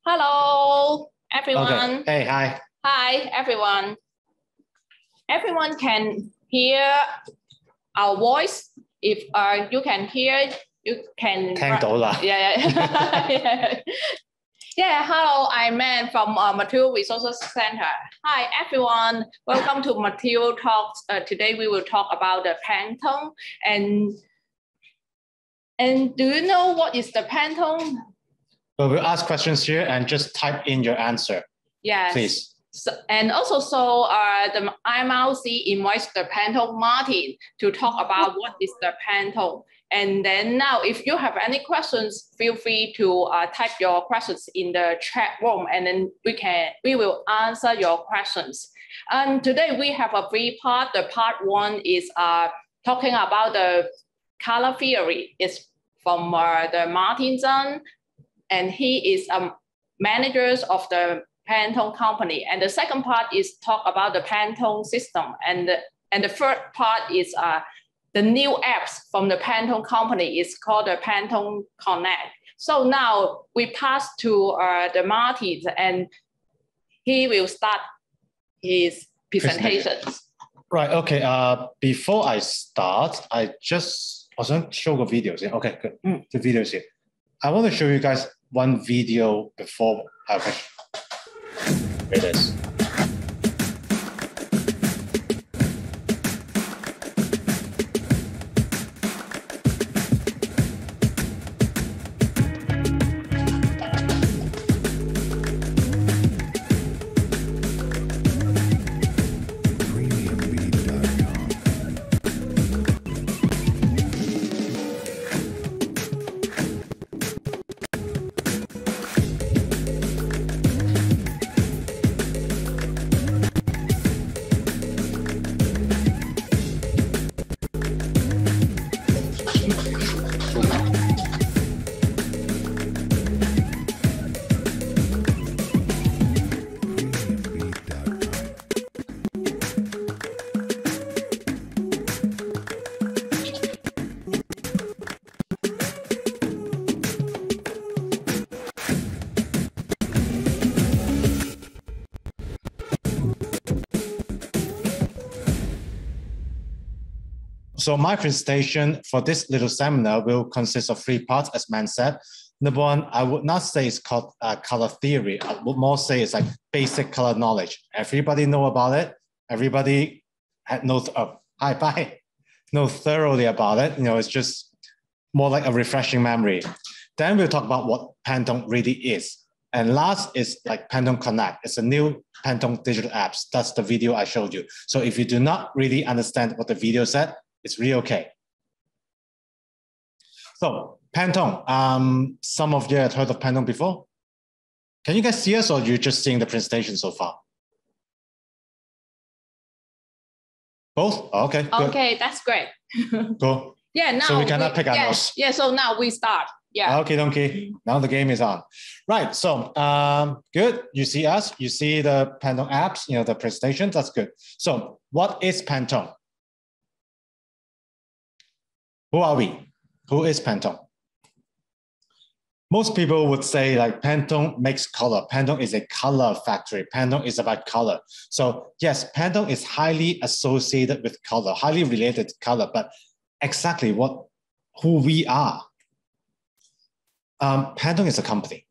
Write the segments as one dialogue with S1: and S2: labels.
S1: Hello, everyone.
S2: Okay. Hey, hi.
S1: Hi, everyone. Everyone can hear our voice. If you can hear, you can.
S2: 聽到啦。
S1: Yeah. Yeah, hello, I'm Man from Material Resources Center. Hi, everyone. Welcome to Material Talks. Today we will talk about the Pantone. And do you know what is the Pantone?
S2: Well, we'll ask questions here and just type in your answer.
S1: Yes.
S2: Please.
S1: So, the IMRC invites the Pantone Martin to talk about what is the Pantone. And then now, if you have any questions, feel free to type your questions in the chat room, and then we will answer your questions. And today we have a three part. The part one is talking about the color theory. It's from the Martin Tsang, and he is a manager of the Pantone company. And the second part is talk about the Pantone system. And the third part is the new apps from the Pantone company. Is called the Pantone Connect. So now we pass to the Martin, and he will start his presentations.
S2: Right, okay. Before I start, I want to show the videos. Yeah? Okay, good. The videos here. I want to show you guys one video before. Okay. Here it is. So my presentation for this little seminar will consist of three parts, as Man said. Number one, I would not say it's called color theory. I would more say it's like basic color knowledge. Everybody know about it. Everybody know thoroughly about it. You know, it's just more like a refreshing memory. Then we'll talk about what Pantone really is. And last is like Pantone Connect. It's a new Pantone digital apps. That's the video I showed you. So if you do not really understand what the video said, it's really okay. So Pantone, some of you have heard of Pantone before. Can you guys see us, or you're just seeing the presentation so far? Both? Okay, good.
S1: Okay, that's great.
S2: Cool.
S1: Yeah, now
S2: so we cannot pick our nose.
S1: Yeah, so now we start. Yeah.
S2: Okay, donkey. Now the game is on. Right, so good. You see us, you see the Pantone apps, you know, the presentation, that's good. So what is Pantone? Who are we? Who is Pantone? Most people would say like Pantone makes color. Pantone is a color factory. Pantone is about color. So yes, Pantone is highly associated with color, highly related to color, but exactly who we are. Pantone is a company.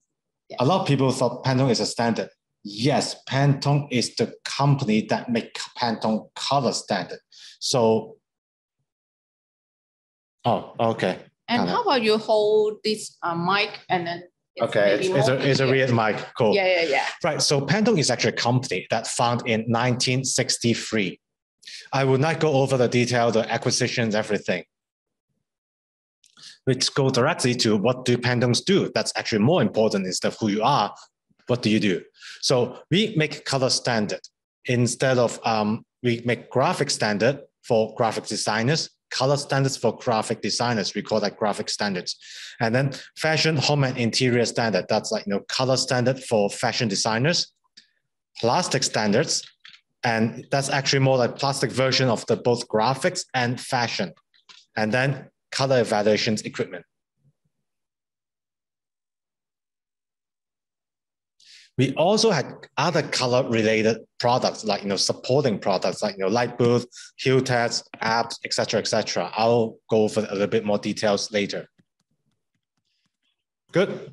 S2: Yeah. A lot of people thought Pantone is a standard. Yes, Pantone is the company that makes Pantone color standard. So, oh, okay.
S1: And how about you hold this mic and then
S2: okay, it's a weird mic. Cool.
S1: Yeah.
S2: Right. So Pantone is actually a company that founded in 1963. I will not go over the detail, the acquisitions, everything. Let's go directly to what do Pantones do? That's actually more important instead of who you are. What do you do? So we make color standard instead of we make graphic standard for graphic designers. Color standards for graphic designers, we call that graphic standards. And then fashion, home and interior standard, that's like, you know, color standard for fashion designers. Plastic standards, and that's actually more like plastic version of the both graphics and fashion. And then color evaluations equipment. We also had other color-related products, like supporting products, like light booth, hue tests, apps, etc., etc. I'll go over a little bit more details later. Good.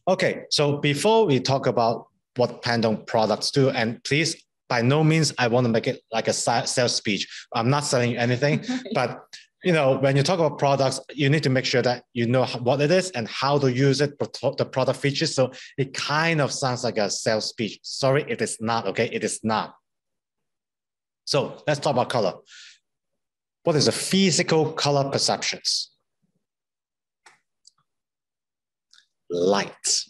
S2: Okay, so before we talk about what Pantone products do, and please, by no means, I want to make it like a sales speech. I'm not selling you anything, but when you talk about products, you need to make sure that you know what it is and how to use it, the product features. So it kind of sounds like a sales speech. Sorry, it is not, okay? It is not. So let's talk about color. What is the physical color perceptions? Light.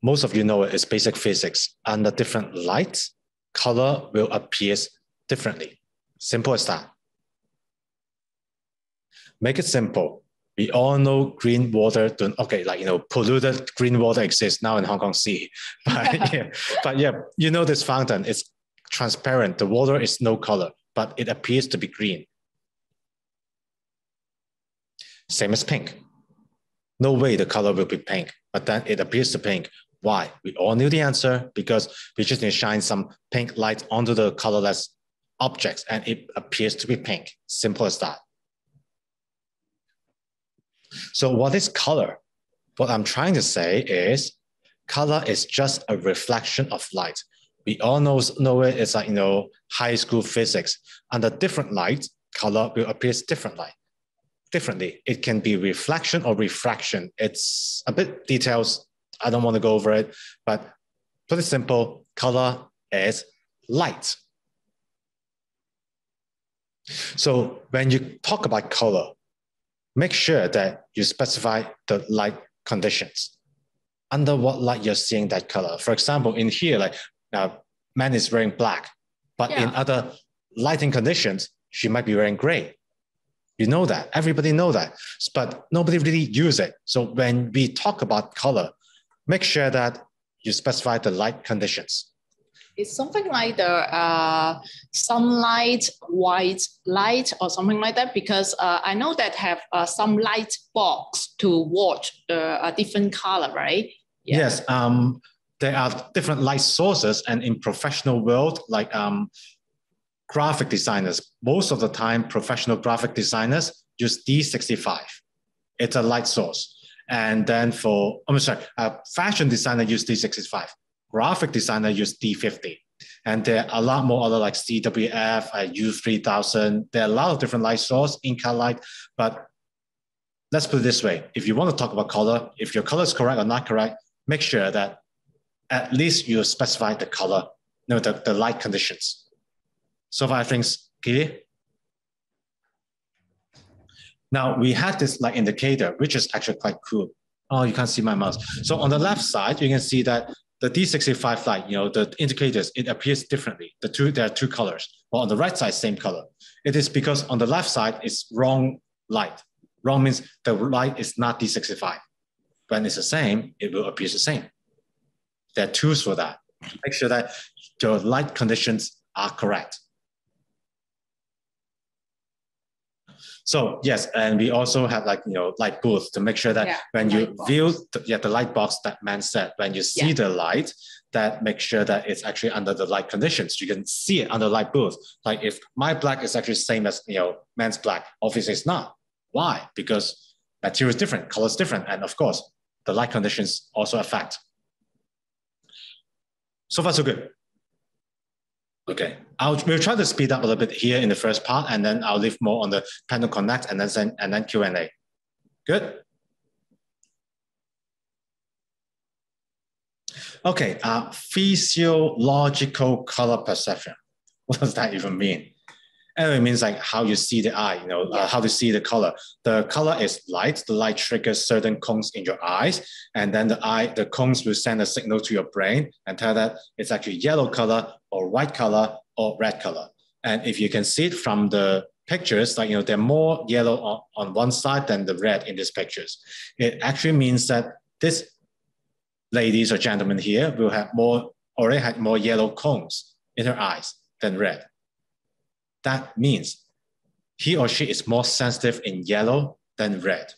S2: Most of you know it is basic physics. Under different lights, color will appear differently. Simple as that. Make it simple. We all know green water, polluted green water exists now in Hong Kong Sea. But yeah, this fountain is transparent. The water is no color, but it appears to be green. Same as pink. No way the color will be pink, but then it appears to pink. Why? We all knew the answer because we just need to shine some pink light onto the colorless objects and it appears to be pink. Simple as that. So what is color? What I'm trying to say is color is just a reflection of light. We all know it. It's like, high school physics. Under different light, color will appear differently. It can be reflection or refraction. It's a bit details. I don't want to go over it, but put it simple, color is light. So when you talk about color, make sure that you specify the light conditions. Under what light you're seeing that color. For example, in here, man is wearing black, but in other lighting conditions, she might be wearing gray. You know that, everybody know that, but nobody really use it. So when we talk about color, make sure that you specify the light conditions.
S1: It's something like the sunlight, white light, or something like that, because I know that have some light box to watch the different color, right?
S2: Yeah. Yes, there are different light sources, and in professional world, like graphic designers, most of the time, professional graphic designers use D65. It's a light source. And then fashion designer use D65. Graphic designer use D50. And there are a lot more other like CWF, U3000. There are a lot of different light sources, in-car light. But let's put it this way. If you want to talk about color, if your color is correct or not correct, make sure that at least you specify the color, the light conditions. So far, things clear? Now, we had this light indicator, which is actually quite cool. Oh, you can't see my mouse. So on the left side, you can see that the D65 light, the indicators, it appears differently. There are two colors. Well, on the right side, same color. It is because on the left side, it's wrong light. Wrong means the light is not D65. When it's the same, it will appear the same. There are tools for that. Make sure that your light conditions are correct. So yes, and we also have light booth to make sure that when you view the light box that man said, when you see the light, that make sure that it's actually under the light conditions. You can see it under light booth. Like if my black is actually the same as man's black, obviously it's not. Why? Because material is different, color is different, and of course the light conditions also affect. So far so good. Okay, we'll try to speed up a little bit here in the first part, and then I'll leave more on the Pantone Connect and then Q&A. Good. Okay, physiological color perception. What does that even mean? Anyway, it means like how you see the eye, how to see the color. The color is light. The light triggers certain cones in your eyes, and then the cones will send a signal to your brain and tell that it's actually yellow color or white color or red color. And if you can see it from the pictures, they're more yellow on one side than the red in these pictures. It actually means that this ladies or gentlemen here will have already had more yellow cones in her eyes than red. That means he or she is more sensitive in yellow than red.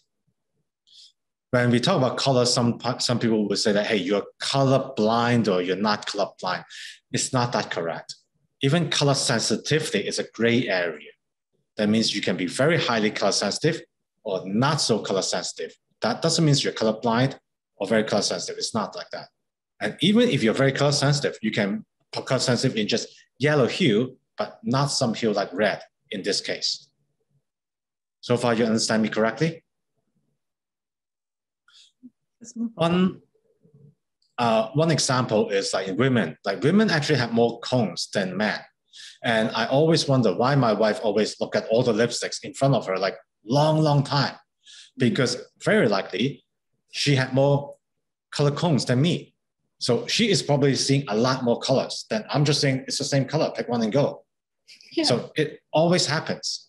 S2: when we talk about color, some people will say that, hey, you're color blind or you're not color blind. It's not that correct. Even color sensitivity is a gray area. That means you can be very highly color sensitive or not so color sensitive. That doesn't mean you're color blind or very color sensitive. It's not like that. And even if you're very color sensitive, you can be color sensitive in just yellow hue, but not some hue like red in this case. So far, you understand me correctly? One example is like in women. Like women actually have more cones than men. And I always wonder why my wife always look at all the lipsticks in front of her like long time. Because very likely she had more color cones than me. So she is probably seeing a lot more colors than I'm just saying it's the same color, pick one and go. Yeah. So it always happens.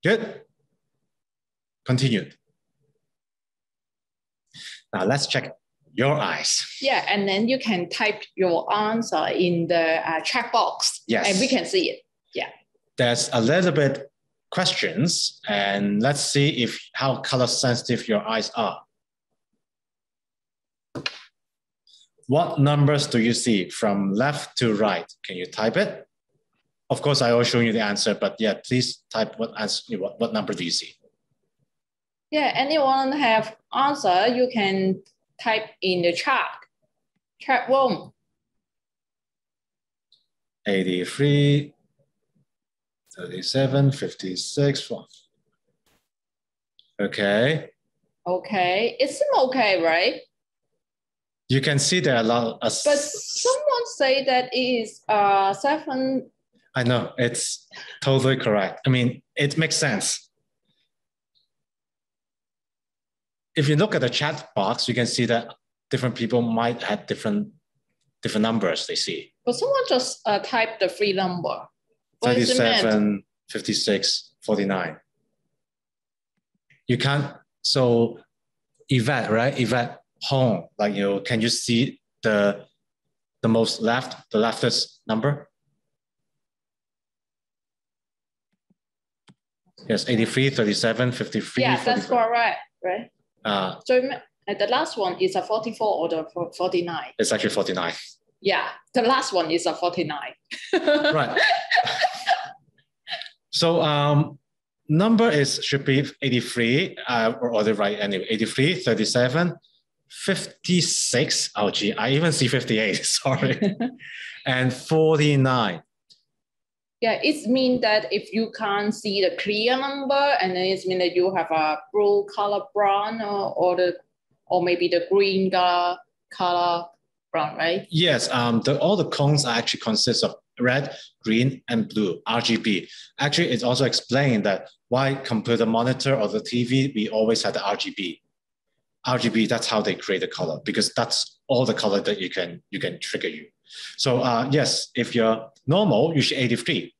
S2: Good. Continued. Now let's check your eyes.
S1: Yeah, and then you can type your answer in the chat box.
S2: Yes.
S1: And we can see it. Yeah.
S2: There's a little bit questions, and let's see how color sensitive your eyes are. What numbers do you see from left to right? Can you type it? Of course, I will show you the answer, but yeah, please type what number do you see?
S1: Yeah, anyone have answer, you can type in the chat room.
S2: 83, 37, 56. Okay.
S1: Okay, it seems okay, right?
S2: You can see there are a lot.
S1: But someone say that it is 7.
S2: I know, it's totally correct. I mean, it makes sense. If you look at the chat box, you can see that different people might have different numbers they see.
S1: But someone just type the 3 number.
S2: 37, 56, 49. You can't, so Yvette, right? Yvette Hong, like, can you see the most left, the leftist number? Yes, 83, 37, 53.
S1: Yeah, 44. That's correct, right? So the last one is a 44 or the 49?
S2: It's actually 49.
S1: Yeah, the last one is a 49.
S2: Right. So number should be 83, or the right anyway, 83, 37, 56. Oh, gee, I even see 58, sorry. And 49.
S1: Yeah, it means that if you can't see the clear number, and then it means that you have a blue color brown or maybe the green color brown, right?
S2: Yes, all the cones actually consist of red, green, and blue, RGB. Actually, it's also explained that why computer monitor or the TV, we always have the RGB. RGB, that's how they create the color, because that's all the color that you can trigger you. So yes, if you're normal, you should 83.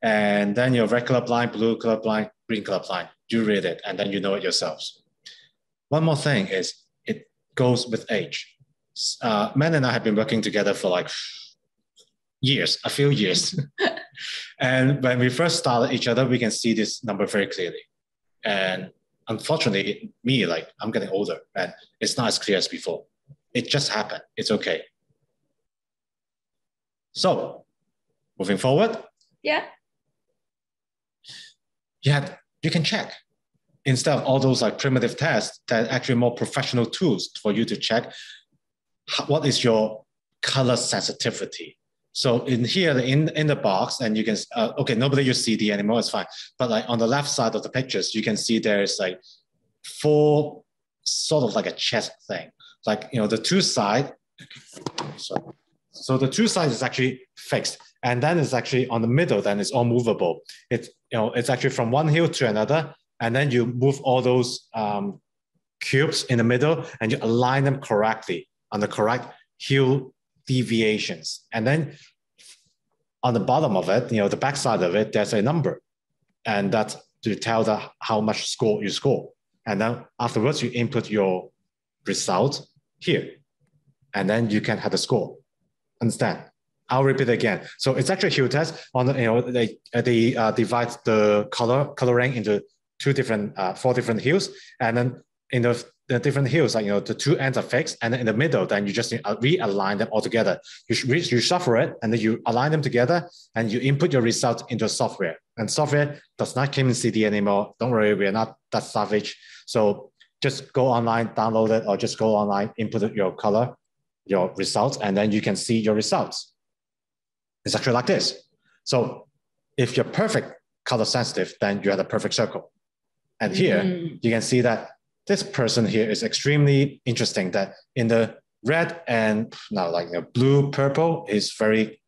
S2: And then you're red color blind, blue color blind, green color blind. You read it, and then you know it yourselves. One more thing is it goes with age. Men and I have been working together for like years, a few years. And when we first started each other, we can see this number very clearly. And unfortunately, me, like, I'm getting older and it's not as clear as before. It just happened. It's okay. So moving forward.
S1: Yeah.
S2: You can check. Instead of all those like primitive tests, that actually more professional tools for you to check what is your color sensitivity. So in here, in the box, and you can, okay, nobody use CD anymore, it's fine. But like on the left side of the pictures, you can see there's like 4, sort of like a chest thing. Like, the two side, so the two sides is actually fixed. And then it's actually on the middle, then it's all movable. It's actually from one hue to another. And then you move all those cubes in the middle and you align them correctly on the correct hue deviations. And then on the bottom of it, the back side of it, there's a number. And that's to tell how much score you score. And then afterwards, you input your result here. And then you can have the score. Understand? I'll repeat again. So it's actually a hue test. They divide the coloring into 4 different hues, and then in the different hues, like, the two ends are fixed, and then in the middle, then you just realign them all together. You shuffle it, and then you align them together, and you input your result into software. And software does not come in CD anymore. Don't worry, we're not that savage. So just go online, download it, or just go online, input your color, your results, and then you can see your results. It's actually like this. So if you're perfect color sensitive, then you have a perfect circle. And here you can see that this person here is extremely interesting, that in the red and now like blue, purple is very,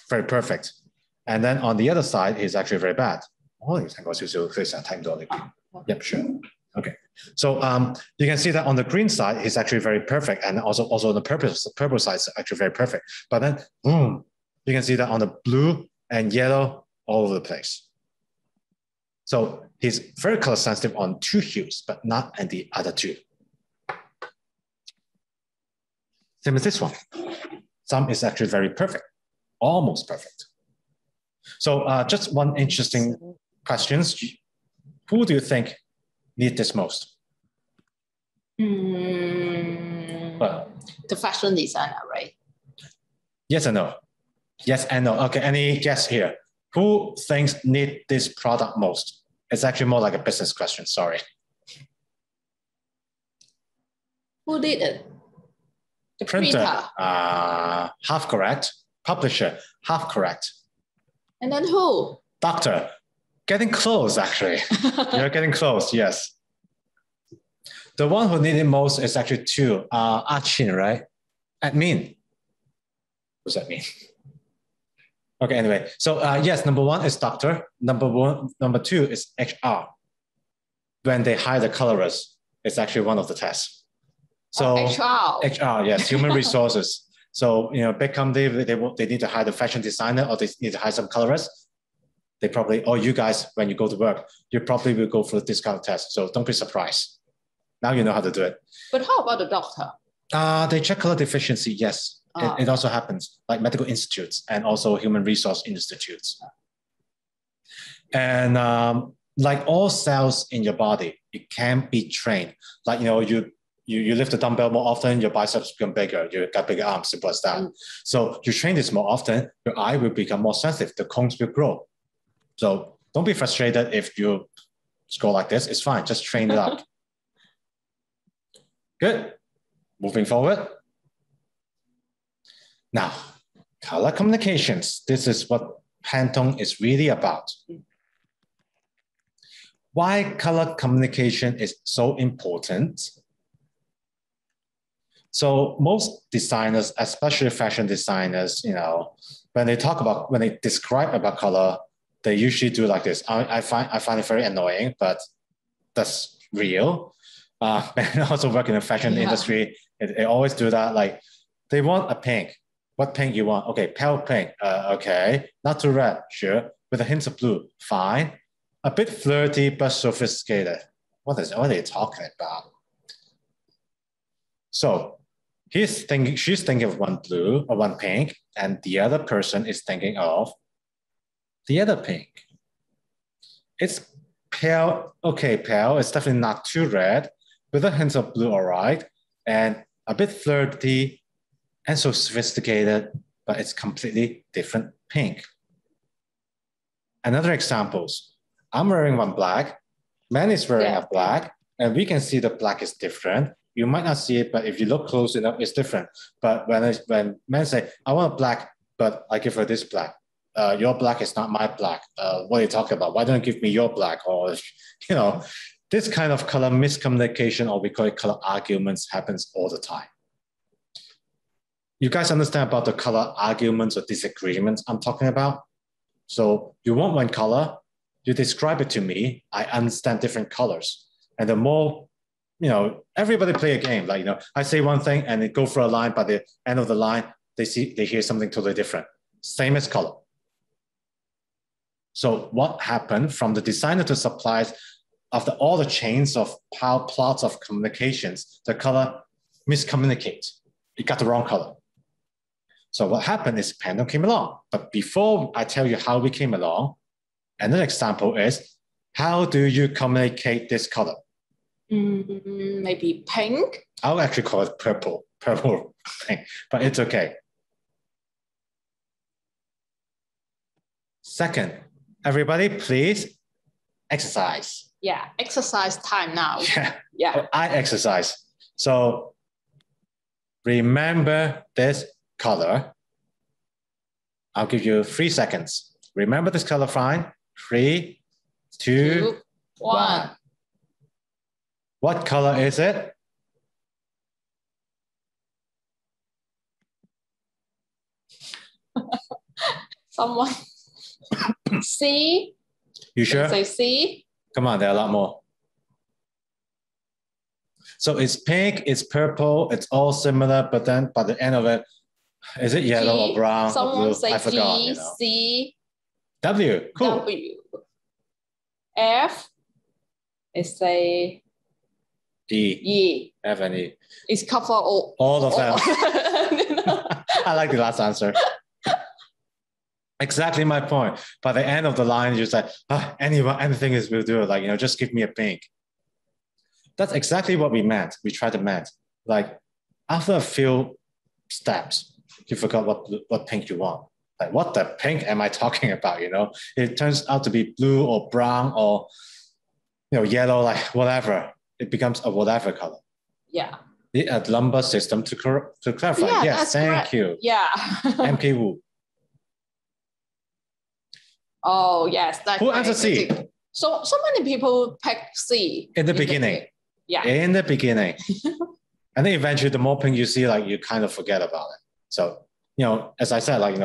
S2: very perfect. And then on the other side is actually very bad. Yep, sure. Okay. So you can see that on the green side is actually very perfect, and also on the purple side is actually very perfect. But then boom, you can see that on the blue and yellow all over the place. So he's very color sensitive on two hues, but not in the other two. Same as this one. Some is actually very perfect, almost perfect. So just one interesting question. Who do you think need this most?
S1: The fashion designer, right?
S2: Yes and no. Yes and no. Okay, any guess here? Who thinks need this product most? It's actually more like a business question, sorry.
S1: Who did it? The
S2: printer. Half correct. Publisher, half correct.
S1: And then who?
S2: Doctor. Getting close, actually. You're getting close, yes. The one who needed most is actually two. Achin, right? Admin. What does that mean? Okay, anyway. So yes, number one is doctor. Number two is HR. When they hire the colorist, it's actually one of the tests. So HR, yes, human resources. So big company, they need to hire the fashion designer, or they need to hire some colorist. They probably, or you guys, when you go to work, you probably will go for the discount test. So don't be surprised. Now you know how to do it.
S1: But how about the doctor?
S2: They check color deficiency, yes. It also happens, like medical institutes and also human resource institutes. And like all cells in your body, it can be trained. Like, you lift the dumbbell more often, your biceps become bigger, you got bigger arms, simple as that. So you train this more often, your eye will become more sensitive, the cones will grow. So don't be frustrated if you score like this, it's fine, just train it up. Good, moving forward. Now, color communications. This is what Pantone is really about. Why color communication is so important? So most designers, especially fashion designers, when they describe about color, they usually do like this. I find it very annoying, but that's real. And also work in the fashion industry, they always do that. Like, they want a pink. What pink you want? Okay, pale pink. Okay, not too red. Sure, with a hint of blue. Fine. A bit flirty but sophisticated. What are they talking about? So she's thinking of one blue or one pink, and the other person is thinking of the other pink. It's pale. Okay, pale. It's definitely not too red, with a hint of blue. All right, and a bit flirty. And so sophisticated, but it's completely different pink. Another examples, I'm wearing one black, man is wearing a black, and we can see the black is different. You might not see it, but if you look close enough, it's different. But when men say, I want a black, but I give her this black, your black is not my black. What are you talking about? Why don't you give me your black? Or, this kind of color miscommunication, or we call it color arguments, happens all the time. You guys understand about the color arguments or disagreements I'm talking about? So you want one color, you describe it to me, I understand different colors. And the more, everybody play a game. Like, I say one thing and it go for a line, by the end of the line, they hear something totally different. Same as color. So what happened from the designer to suppliers, after all the chains of plots of communications, the color miscommunicates. It got the wrong color. So what happened is Pantone came along. But before I tell you how we came along, another example is, how do you communicate this color?
S1: Maybe pink.
S2: I'll actually call it purple pink, but it's okay. Second, everybody, please exercise.
S1: Yeah, exercise time now.
S2: Yeah. I exercise. So remember this color. I'll give you 3 seconds. Remember this color fine. 3, 2, 1. What color is it?
S1: Someone. C.
S2: You sure?
S1: Say C.
S2: Come on, there are a lot more. So it's pink, it's purple, it's all similar, but then by the end of it, is it yellow
S1: G.
S2: or brown
S1: Someone
S2: or blue?
S1: say
S2: I forgot.
S1: G, C.
S2: W, cool.
S1: W. F. It's a
S2: E.
S1: E.
S2: F and E.
S1: It's cover all
S2: of them. I like the last answer. Exactly my point. By the end of the line, you're just like, anything is will do. Like, just give me a pink. That's exactly what we meant. We tried to meant. Like, after a few steps, you forgot what pink you want. Like, what the pink am I talking about? It turns out to be blue or brown or yellow, like whatever. It becomes a whatever color.
S1: Yeah.
S2: A number system to clarify.
S1: Yeah,
S2: yes, thank you.
S1: Yeah.
S2: MK Wu.
S1: Oh yes, that's
S2: who answered C?
S1: So many people pick C
S2: in the beginning.
S1: Yeah.
S2: In the beginning. And then eventually the more pink you see, like you kind of forget about it. So, as I said, like,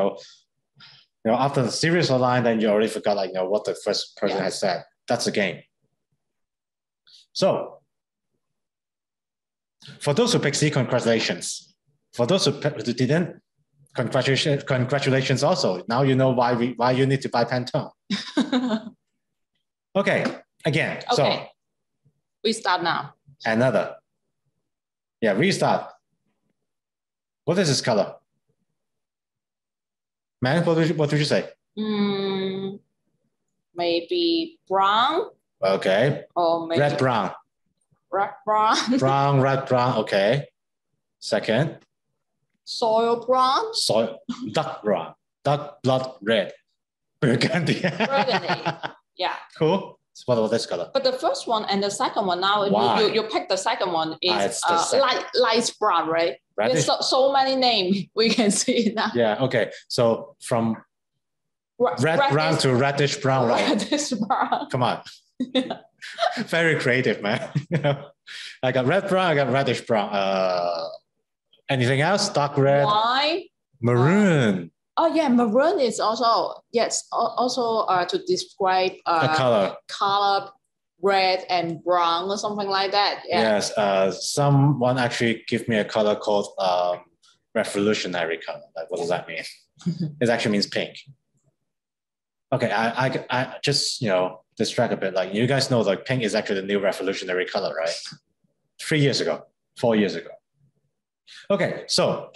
S2: after the series of line, then you already forgot, like, what the first person has said. That's a game. So for those who pick C, congratulations. For those who didn't, congratulations also. Now you know why you need to buy Pantone. Okay, again.
S1: Okay.
S2: So
S1: we start now.
S2: Another. Yeah, restart. What is this color? Man, what did you say?
S1: Maybe brown.
S2: Okay.
S1: Or maybe
S2: red brown.
S1: Red brown.
S2: Brown, red brown. Okay. Second.
S1: Soil brown.
S2: Dark brown. Dark blood red. Burgundy.
S1: Burgundy. Yeah.
S2: Cool. So what about this color?
S1: But the first one and the second one now, you pick the second one is light brown, right? There's so many names we can see now.
S2: Yeah, okay. So from red brown to reddish brown, right?
S1: Reddish brown.
S2: Come on. Very creative, man. I got red brown, I got reddish brown. Anything else? Dark red?
S1: Why?
S2: Maroon.
S1: Oh yeah, maroon is also, yes, also to describe
S2: a
S1: color, red and brown or something like that. Yeah.
S2: Yes, someone actually gave me a color called revolutionary color. Like, what does that mean? It actually means pink. Okay, I just, distract a bit. Like, you guys know, like, pink is actually the new revolutionary color, right? 3 years ago, 4 years ago. Okay, so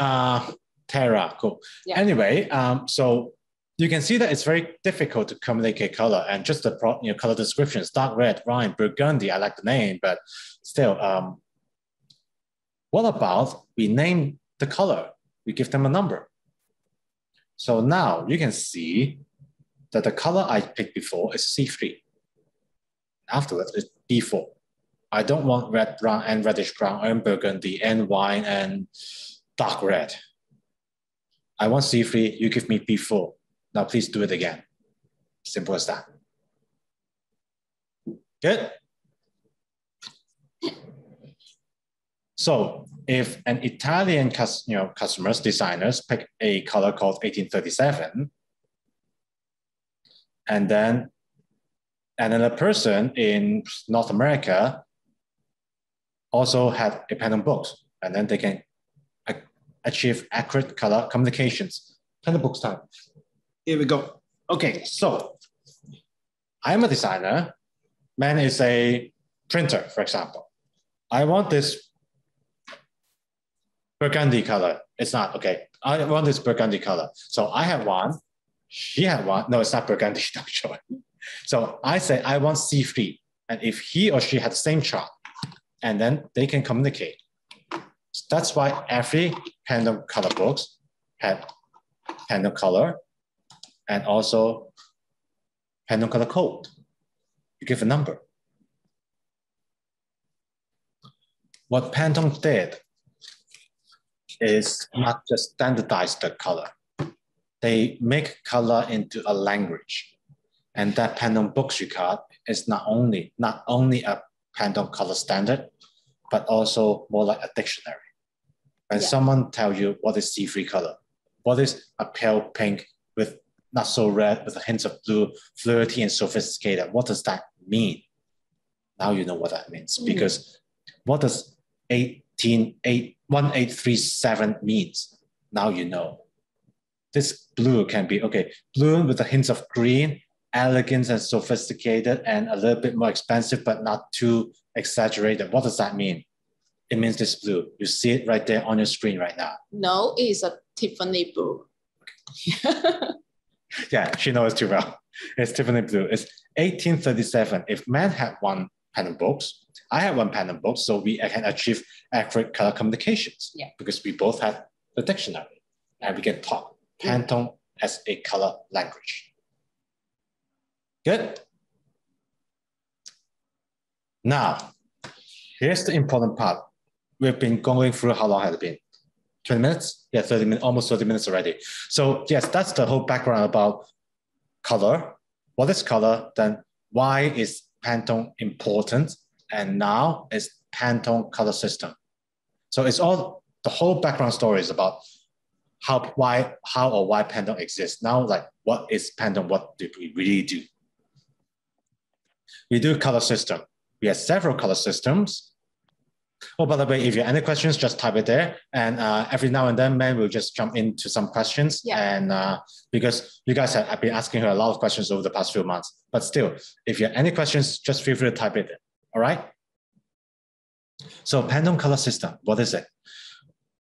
S2: Terra, cool. Yeah. Anyway, so you can see that it's very difficult to communicate color, and just the color descriptions: dark red, brown, burgundy. I like the name, but still, what about we name the color? We give them a number. So now you can see that the color I picked before is C3. Afterwards, it's B4. I don't want red, brown, and reddish brown, and burgundy, and wine, and dark red. I want C3, you give me B4. Now please do it again. Simple as that. Good? So if an Italian customers, designers pick a color called 1837, and then another person in North America also had a Pantone books, and then they can achieve accurate color communications. Pantone books time. Here we go. Okay, so I'm a designer. Man is a printer, for example. I want this burgundy color. It's not, okay. I want this burgundy color. So I have one, she had one. No, it's not burgundy, not sure. So I say I want C3. And if he or she had the same chart, and then they can communicate. So that's why every Pantone color books have Pantone color and also Pantone color code. You give a number. What Pantone did is not just standardize the color. They make color into a language. And that Pantone books you got is not only a Pantone color standard, but also more like a dictionary. When someone tells you what is C3 color, what is a pale pink with not so red with a hint of blue, flirty and sophisticated, what does that mean? Now you know what that means, because what does 1837 means? Now you know. This blue can be, okay, blue with a hint of green, elegant and sophisticated and a little bit more expensive, but not too exaggerated. What does that mean? It means this blue. You see it right there on your screen right now.
S1: No, it's a Tiffany blue.
S2: Yeah, she knows too well. It's Tiffany blue. It's 1837. If man had one Pantone books, I have one Pantone book, so we can achieve accurate color communications.
S1: Yeah.
S2: Because we both have the dictionary and we can talk Pantone as a color language. Good. Now, here's the important part. We've been going through, how long has it been? 20 minutes? Yeah, 30 minutes, almost 30 minutes already. So yes, that's the whole background about color. What is color? Then why is Pantone important? And now is Pantone color system. So it's all, the whole background story is about how or why Pantone exists. Now, like, what is Pantone? What do we really do? We do color system. We have several color systems. Oh, by the way, if you have any questions, just type it there. And every now and then, man, we'll just jump into some questions. Yeah. And because you guys have been asking her a lot of questions over the past few months. But still, if you have any questions, just feel free to type it in. All right? So Pantone color system, what is it?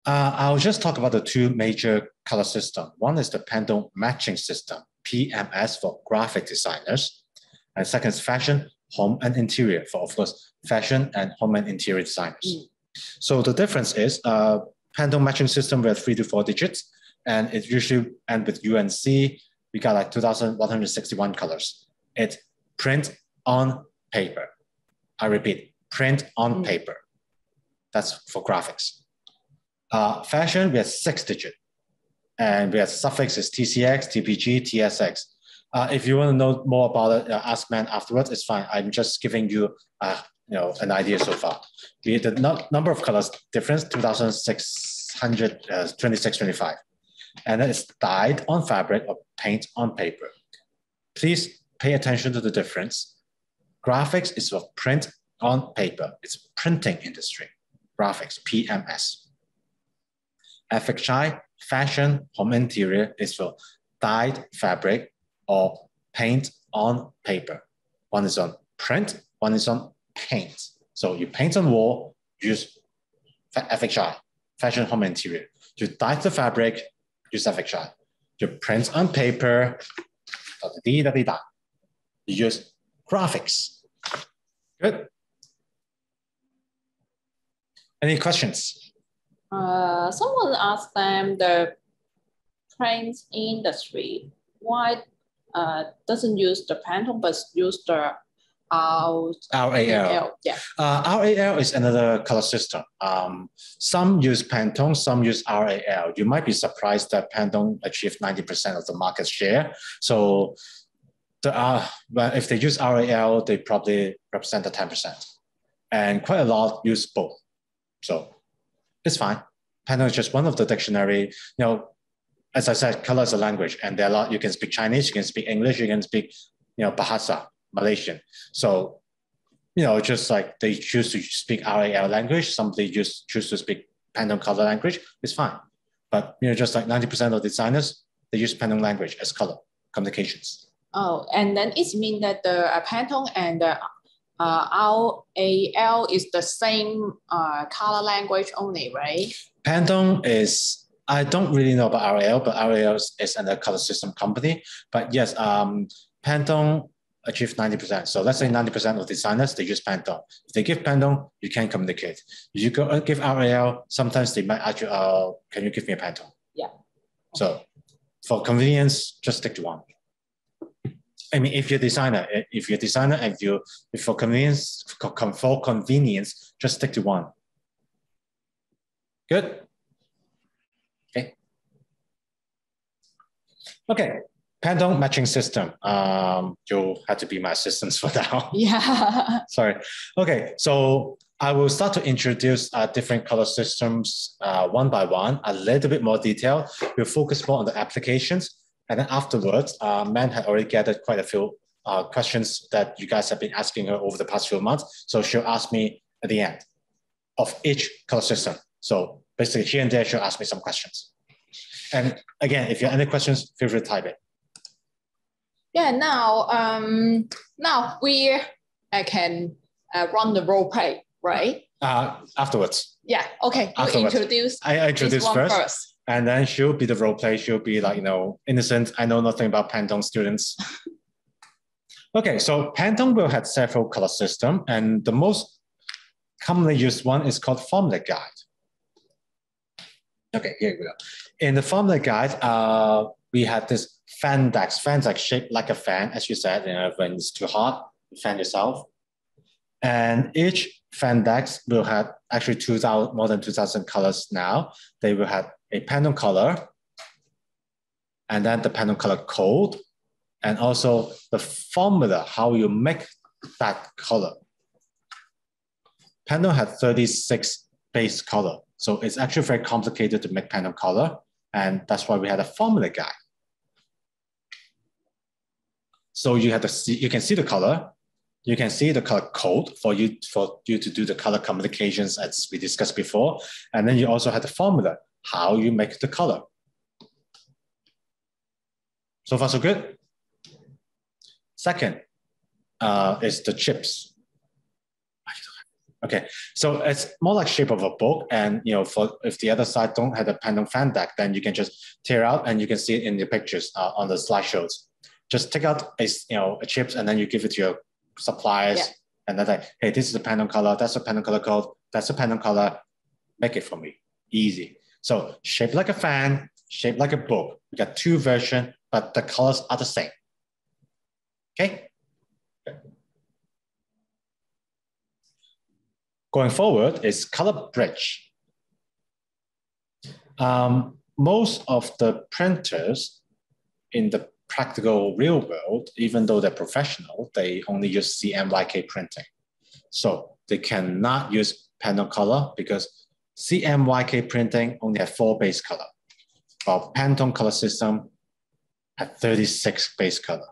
S2: I'll just talk about the two major color systems. One is the Pantone matching system, PMS for graphic designers. And second is fashion, home and interior for, of course, fashion and home and interior designers. So the difference is Pantone matching system with 3 to 4 digits, and it usually ends with UNC. We got like 2,161 colors. It's print on paper. I repeat, print on paper. That's for graphics. Fashion, we have 6 digits, and we have suffix is TCX, TPG, TSX. If you want to know more about it, ask man afterwards. It's fine. I'm just giving you, an idea so far. The number of colors difference 2,626.25, and then it's dyed on fabric or paint on paper. Please pay attention to the difference. Graphics is for print on paper. It's printing industry. Graphics, PMS. FHI, fashion, home interior is for dyed fabric or paint on paper. One is on print, one is on paint. So you paint on wall, use FHI, fashion, home interior. You dye the fabric, use FHI. You print on paper, you use graphics. Good. Any questions?
S1: Someone asked them the print industry, why doesn't use the Pantone but use the RAL? Yeah.
S2: RAL is another color system. Some use Pantone, some use RAL. You might be surprised that Pantone achieved 90% of the market share. So if they use RAL, they probably represent the 10%. And quite a lot use both. So it's fine. Pantone is just one of the dictionary. As I said, color is a language, and there are a lot. You can speak Chinese, you can speak English, you can speak, Bahasa, Malaysian. So, just like they choose to speak RAL language, somebody choose to speak Pantone color language, it's fine. But, just like 90% of designers, they use Pantone language as color communications.
S1: Oh, and then it means that the Pantone and the RAL is the same color language only, right?
S2: Pantone is, I don't really know about RAL, but RAL is another color system company. But yes, Pantone achieve 90%. So let's say 90% of designers, they use Pantone. If they give Pantone, you can communicate. If you go give RAL, sometimes they might ask you, can you give me a Pantone?
S1: Yeah.
S2: So for convenience, just stick to one. I mean, if you're a designer and if for convenience, just stick to one. Good. Okay. Okay. Pantone matching system. You'll have to be my assistants for now.
S1: Yeah.
S2: Sorry. Okay, so I will start to introduce different color systems one by one, a little bit more detail. We'll focus more on the applications. And then afterwards, Man had already gathered quite a few questions that you guys have been asking her over the past few months. So she'll ask me at the end of each color system. So basically here and there, she'll ask me some questions. And again, if you have any questions, feel free to type it.
S1: Yeah, now we can run the role play, right?
S2: Afterwards.
S1: Yeah, okay. You introduce
S2: I introduce first. And then she'll be the role play. She'll be like, innocent. I know nothing about Pantone students. Okay, so Pantone will have several color systems. And the most commonly used one is called Formula Guide. Okay, here we go. In the Formula Guide, we have this fan decks. Fans like shaped like a fan, as you said, when it's too hot, you fan yourself. And each fan decks will have actually more than 2,000 colors now. They will have a Pantone color, and then the Pantone color code, and also the formula, how you make that color. Pantone had 36 base color. So it's actually very complicated to make Pantone color. And that's why we had a formula guide. So you can see the color, you can see the color code for you to do the color communications as we discussed before. And then you also have the formula, how you make the color. So far, so good. Second is the chips. Okay, so it's more like shape of a book, and if the other side don't have the Pantone fan deck, then you can just tear out and you can see it in the pictures on the slideshows. Just take out a chips and then you give it to your suppliers, and they're like, hey, this is a Pantone color, that's a Pantone color code, that's a Pantone color, make it for me, easy. So shaped like a fan, shaped like a book. We got two versions, but the colors are the same. Okay. Going forward is color bridge. Most of the printers in the practical real world, even though they're professional, they only use CMYK printing. So they cannot use Pantone color because CMYK printing only have 4 base color, while Pantone color system had 36 base color.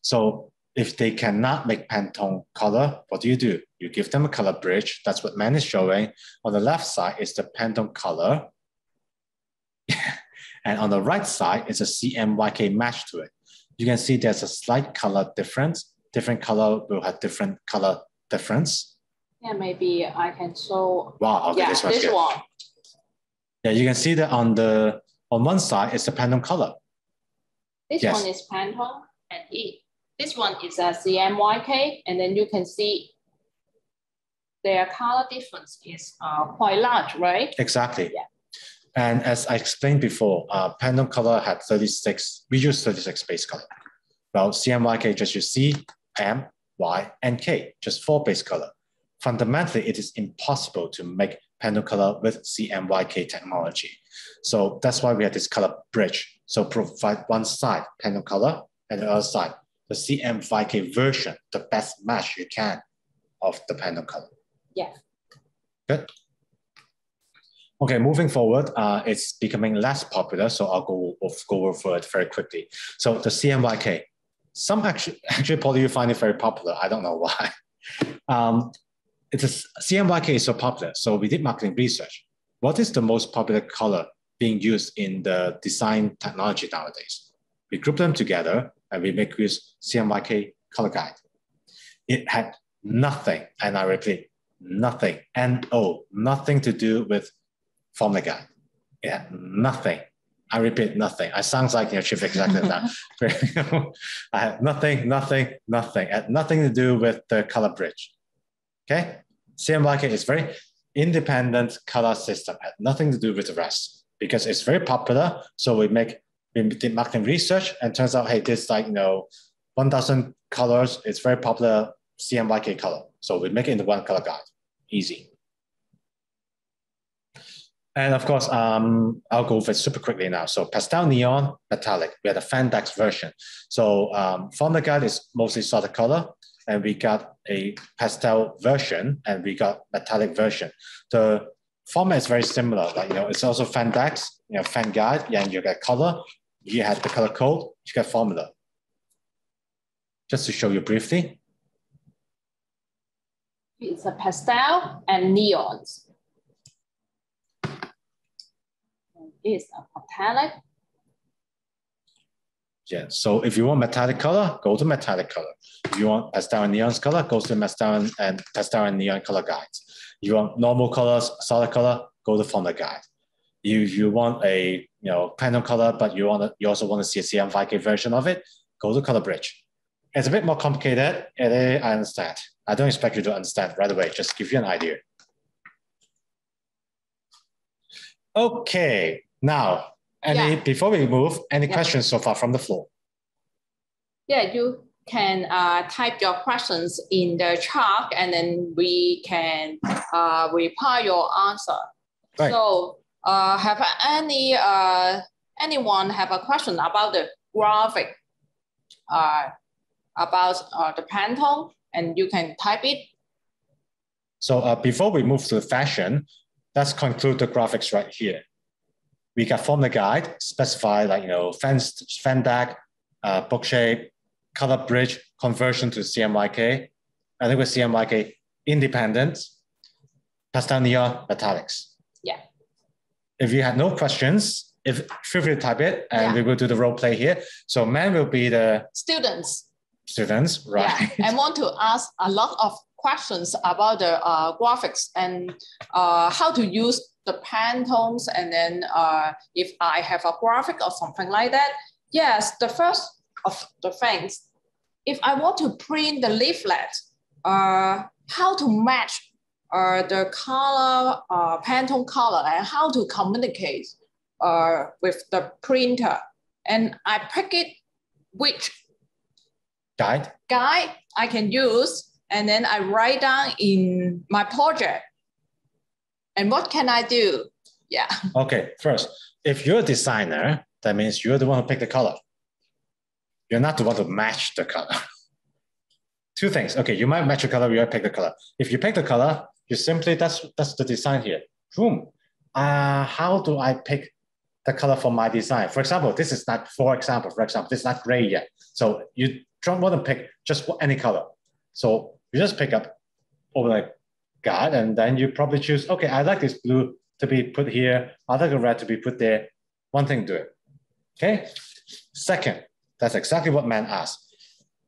S2: So if they cannot make Pantone color, what do? You give them a color bridge. That's what Man is showing. On the left side is the Pantone color. And on the right side is a CMYK match to it. You can see there's a slight color difference. Different color will have different color difference.
S1: Yeah, maybe I can show.
S2: Wow, okay, this one. Yeah, you can see that on one side is the Pantone color.
S1: This one is Pantone, and this one is a CMYK, and then you can see their color difference is quite large, right?
S2: Exactly.
S1: Yeah.
S2: And as I explained before, Pantone color had 36, we use 36 base color. Well, CMYK just use C, M, Y, and K, just 4 base color. Fundamentally, it is impossible to make Pantone color with CMYK technology. So that's why we have this color bridge. So provide one side Pantone color and the other side the CMYK version, the best match you can of the Pantone color.
S1: Yeah.
S2: Good. Okay, moving forward, it's becoming less popular, so I'll go over it very quickly. So the CMYK, some actually probably you find it very popular. I don't know why. CMYK is so popular, so we did marketing research. What is the most popular color being used in the design technology nowadays? We group them together and we make use CMYK color guide. It had nothing, and I repeat, nothing, nothing to do with formula guide. It had nothing I repeat, nothing. I sounds like chief executive now. I have nothing, had nothing to do with the color bridge. Okay, Cmyk is very independent color system, had nothing to do with the rest because it's very popular. So we did marketing research and turns out, hey, this 1,000 colors. It's very popular Cmyk color. So we make it into one color guide, easy. And of course, I'll go over it super quickly now. So pastel, neon, metallic. We had a Fandex version. So formula guide is mostly solid color, and we got a pastel version, and we got metallic version. The format is very similar. It's also Fandex, fan guide, and you get color. You had the color code, you get formula. Just to show you briefly.
S1: It's a pastel and neons. Is a metallic.
S2: Yeah, so if you want metallic color, go to metallic color. If you want pastel and neon color, go to pastel and neon color guides. You want normal colors, solid color, go to formula guide. You want a Pantone color, but you also want to see a Cmyk version of it, go to color bridge. It's a bit more complicated. I understand. I don't expect you to understand right away. Just give you an idea. Okay. Now, before we move, any questions so far from the floor?
S1: Yeah, you can type your questions in the chat, and then we can reply your answer. Right. So, have anyone have a question about the graphic, about the Pantone, and you can type it.
S2: So before we move to the fashion, let's conclude the graphics right here. We got formula guide, specify fan deck, book shape, color bridge, conversion to Cmyk. I think with Cmyk, independent, pastel, neon, metallics.
S1: Yeah.
S2: If you have no questions, feel free to type it, and we will do the role play here. So man will be the
S1: students,
S2: right?
S1: Yeah. I want to ask a lot of questions about the graphics and how to use the Pantones, and then if I have a graphic or something like that. Yes, the first of the things, if I want to print the leaflet, how to match the color, Pantone color, and how to communicate with the printer. And I pick it which
S2: guide
S1: I can use, and then I write down in my project. And what can I do? Yeah.
S2: Okay, first, if you're a designer, that means you're the one who picked the color. You're not the one to match the color. Two things. Okay, you might match the color, you might pick the color. If you pick the color, you simply, that's the design here. Boom. How do I pick the color for my design? For example, this is not, for example, this is not gray yet. So you don't want to pick just any color. So you just pick up over like God, and then you probably choose, okay, I like this blue to be put here. I like the red to be put there. One thing to do it. Okay. Second, that's exactly what man asked.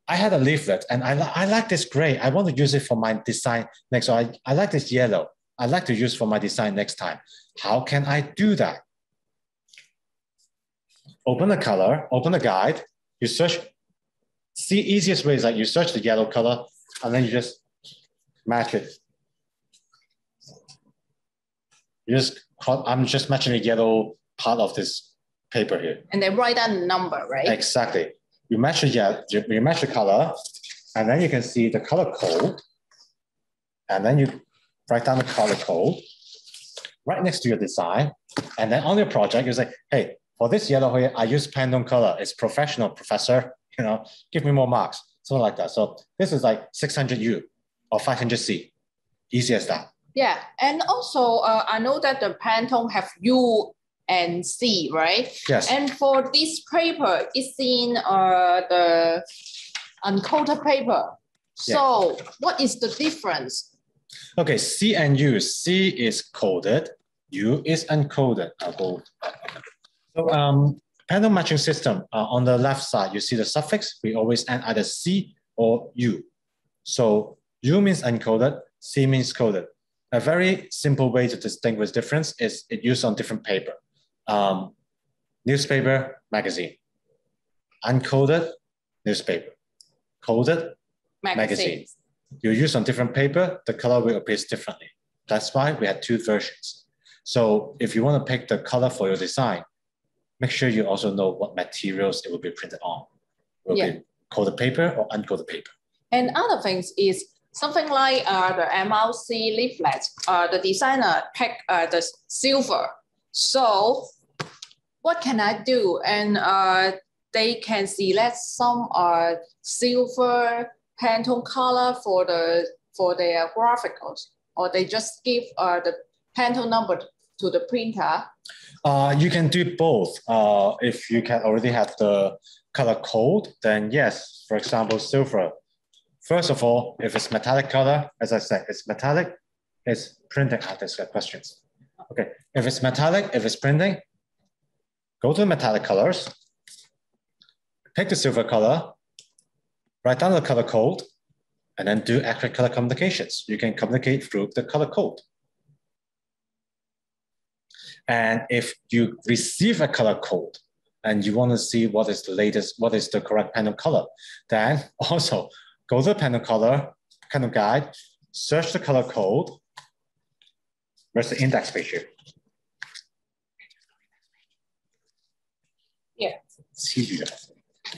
S2: I had a leaflet and I like this gray. I want to use it for my design next. So I like this yellow. I like to use for my design next time. How can I do that? Open the color, open the guide, you search. See, easiest way is like you search the yellow color and then you just match it. I'm just matching the yellow part of this paper here.
S1: And then write down the number, right?
S2: Exactly. You match the color, and then you can see the color code. And then you write down the color code right next to your design. And then on your project, you say, hey, for this yellow here, I use Pantone color. It's professional, professor. Give me more marks. Something like that. So this is like 600U or 500C. Easy as that.
S1: Yeah, and also I know that the Pantone have U and C, right?
S2: Yes.
S1: And for this paper, it's in the uncoated paper. So what is the difference?
S2: Okay, C and U. C is coded, U is uncoded. I'll go. So Pantone matching system, on the left side, you see the suffix. We always add either C or U. So U means uncoded, C means coded. A very simple way to distinguish difference is it used on different paper. newspaper, magazine. Uncoded, newspaper. Coded, magazine. You use on different paper, the color will appear differently. That's why we had two versions. So if you want to pick the color for your design, make sure you also know what materials it will be printed on. Will be coded paper or uncoded paper.
S1: And other things is something like the MRC leaflets. The designer picked the silver. So what can I do? And they can select some silver Pantone color for their graphicals, or they just give the Pantone number to the printer.
S2: You can do both. If you can already have the color code, then yes, for example, silver. First of all, if it's metallic color, as I said, it's metallic, it's printing. There's questions. Okay, if it's metallic, if it's printing, go to the metallic colors, pick the silver color, write down the color code, and then do accurate color communications. You can communicate through the color code. And if you receive a color code and you want to see what is the latest, what is the correct Pantone color, then also go to the Pantone color Pantone guide, search the color code. Where's the index page here?
S1: Yeah.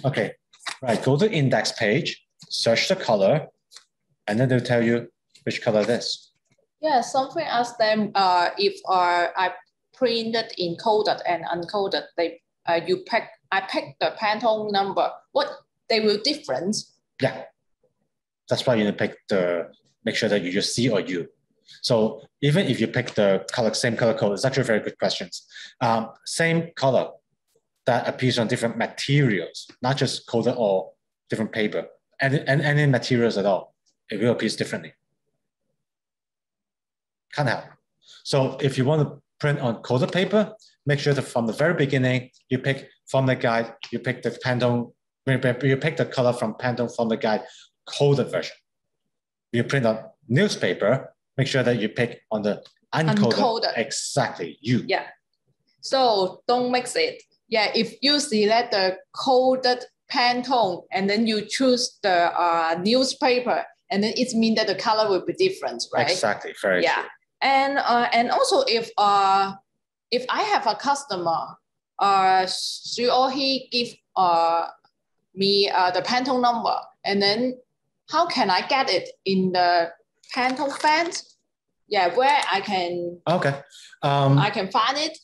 S2: Okay, right, go to index page, search the color, and then they'll tell you which color it is.
S1: Yeah, something ask them if I printed encoded and uncoded, I pick the Pantone number. What they will difference?
S2: Yeah, that's why you need to pick make sure that you use C or U. So even if you pick the color, same color code, it's actually very good questions. Same color that appears on different materials, not just coded or different paper, and any materials at all, it will appear differently. Can't help. So if you want to print on coded paper, make sure that from the very beginning, you pick from the guide, you pick the Pantone, you pick the color from Pantone from the guide coded version. You print on newspaper, make sure that you pick on the uncoded. Exactly, you.
S1: Yeah. So don't mix it. Yeah, if you select the coded Pantone and then you choose the newspaper, and then it means that the color will be different, right?
S2: Exactly, very true.
S1: And also if I have a customer, she or he give me the Pantone number, and then how can I get it in the Pantone fans? Yeah, where I can. Okay. I can find it.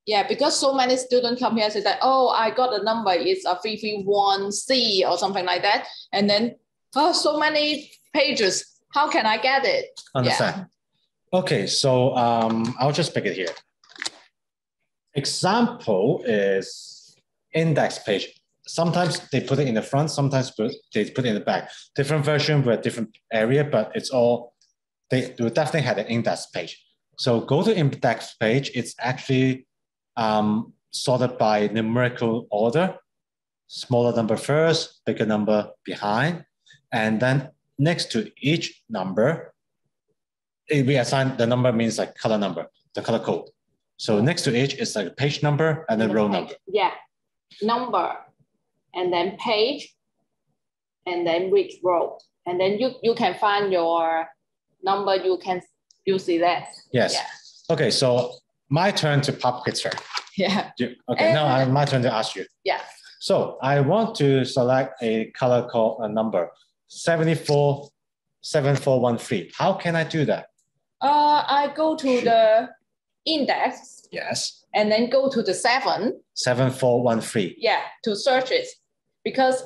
S1: Yeah, because so many students come here and say that, oh, I got the number, it's a 331C or something like that. And then, oh, so many pages. How can I get it?
S2: Understand. Yeah. Okay, so I'll just pick it here. Example is index page. Sometimes they put it in the front, sometimes they put it in the back. Different version with different area, but it's all, they will definitely have an index page. So go to index page, it's actually sorted by numerical order, smaller number first, bigger number behind, and then next to each number, we assign the number means like color number, the color code. So next to each is like page number and then row number.
S1: Yeah, number, and then page, and then which row, and then you can find your number. You see that.
S2: Yes. Yeah. Okay, so my turn to pop picture.
S1: Yeah.
S2: Okay, now my turn to ask you.
S1: Yeah.
S2: So I want to select a color called a number 747413. How can I do that?
S1: I go to the index.
S2: Yes.
S1: And then go to the
S2: 7413.
S1: Yeah, to search it. Because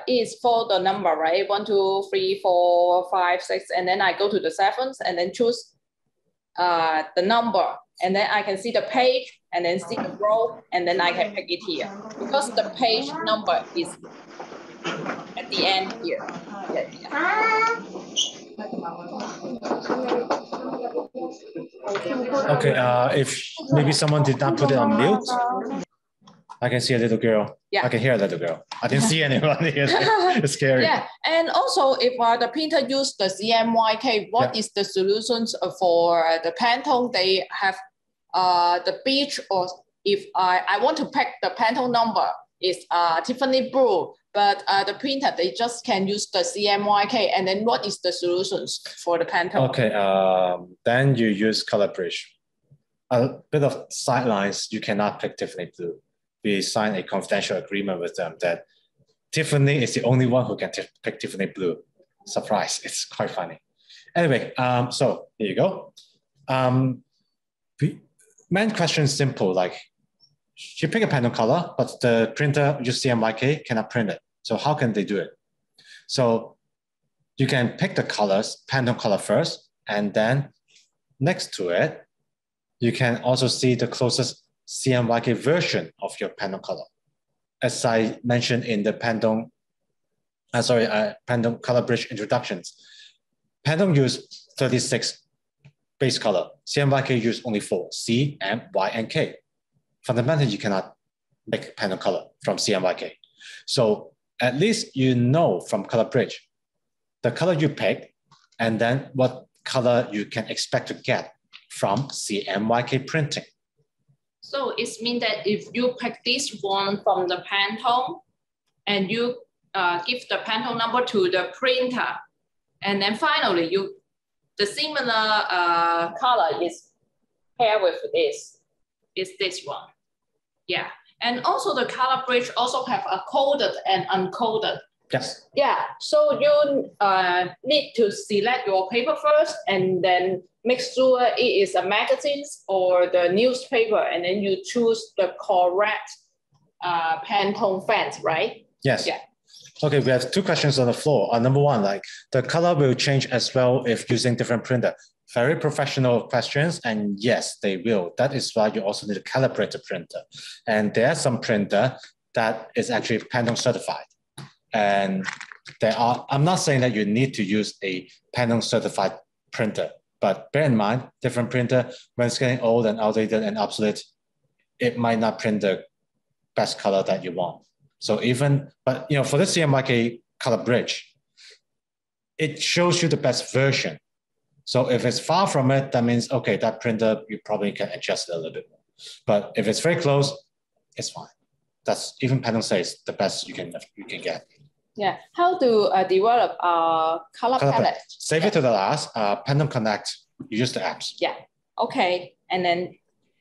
S1: it's for the number, right? 1, 2, 3, 4, 5, 6, and then I go to the 7s and then choose the number, and then I can see the page and then see the row, and then I can pick it here because the page number is at the end here.
S2: Okay, if maybe someone did not put it on mute, I can see a little girl. Yeah. I can hear a little girl. I didn't see anyone here. It's scary.
S1: Yeah, and also if the printer use the Cmyk, what is the solutions for the Pantone? They have the beach or if I want to pick the Pantone number, it's Tiffany blue, but the printer, they just can use the Cmyk. And then what is the solutions for the Pantone?
S2: Okay, then you use color bridge. A bit of sidelines, you cannot pick Tiffany blue. We signed a confidential agreement with them that Tiffany is the only one who can pick Tiffany blue. Surprise, it's quite funny. Anyway, so here you go. Main question is simple, like you pick a Pantone color, but the printer use Cmyk cannot print it. So how can they do it? So you can pick the colors, Pantone color first, and then next to it, you can also see the closest Cmyk version of your Pantone color. As I mentioned in the Pantone color bridge introductions, Pantone use 36 base color. Cmyk use only 4, C, M, Y, and K. Fundamentally, you cannot make Pantone color from Cmyk. So at least you know from color bridge, the color you pick, and then what color you can expect to get from Cmyk printing.
S1: So it means that if you pick this one from the Pantone and you give the Pantone number to the printer, and then finally the similar color is paired with this, is this one. Yeah, and also the color bridge also have a coded and uncoded.
S2: Yes.
S1: Yeah, so you need to select your paper first and then make sure it is a magazine or the newspaper, and then you choose the correct Pantone font, right?
S2: Yes.
S1: Yeah.
S2: Okay, we have 2 questions on the floor. Number 1, like the color will change as well if using different printer. Very professional questions, and yes, they will. That is why you also need to calibrate the printer. And there are some printer that is actually Pantone certified. And I'm not saying that you need to use a Pantone certified printer, but bear in mind, different printer, when it's getting old and outdated and obsolete, it might not print the best color that you want. So but you know, for the Cmyk color bridge, it shows you the best version. So if it's far from it, that means, okay, that printer, you probably can adjust it a little bit more. But if it's very close, it's fine. That's even Pantone says the best you can get.
S1: Yeah, how to develop a color palette?
S2: Save it to the last. Pantone Connect, you use the apps.
S1: Yeah, okay. And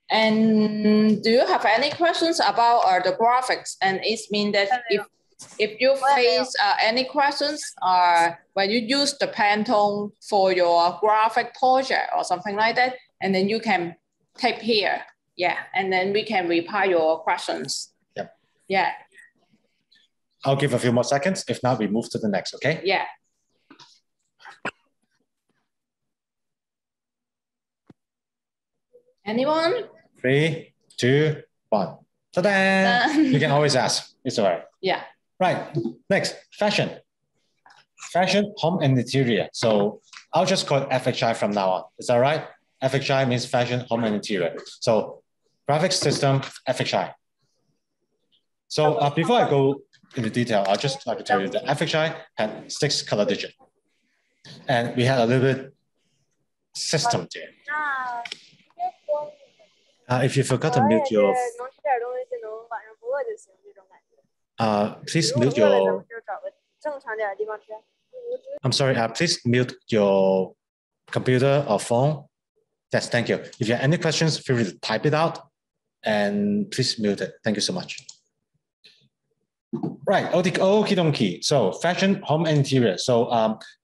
S1: do you have any questions about the graphics? And it means that if you face any questions when you use the Pantone for your graphic project or something like that, and then you can type here. Yeah, and then we can reply your questions.
S2: Yep.
S1: Yeah.
S2: I'll give a few more seconds. If not, we move to the next, okay?
S1: Yeah. Anyone?
S2: 3, 2, 1. Ta-da! You can always ask. It's all right.
S1: Yeah.
S2: Right. Next, fashion. Fashion, home and interior. So I'll just call it FHI from now on. Is that right? FHI means fashion, home and interior. So graphics system, FHI. So before I go into detail, I'll just like to tell you that FHI had 6 color digits. And we had a little bit system there. If you forgot to mute your... please mute your... I'm sorry, please mute your computer or phone. Yes, thank you. If you have any questions, feel free to type it out and please mute it. Thank you so much. Right, okie dokie. So fashion, home and interior. So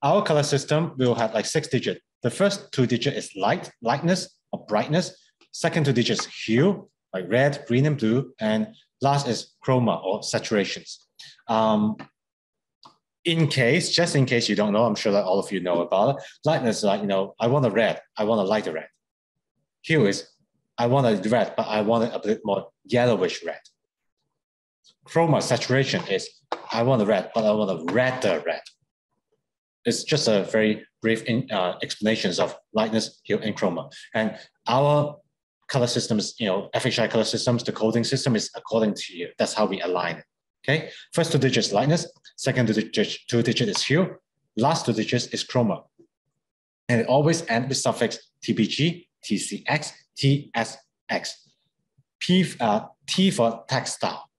S2: our color system will have like 6 digits. The first 2 digits is lightness or brightness. Second 2 digits hue, like red, green, and blue. And last is chroma or saturations. Just in case you don't know, I'm sure that all of you know about it. Lightness is like, you know, I want a red, I want a lighter red. Hue is, I want a red, but I want it a bit more yellowish red. Chroma, saturation is, I want a red, but I want a redder red. It's just a very brief explanations of lightness, hue, and chroma. And our color systems, you know, FHI color systems, the coding system is according to you. That's how we align it. Okay. First 2 digits lightness, second 2 digits is hue, last 2 digits is chroma. And it always ends with suffix TBG, TCX, TSX. T for textile,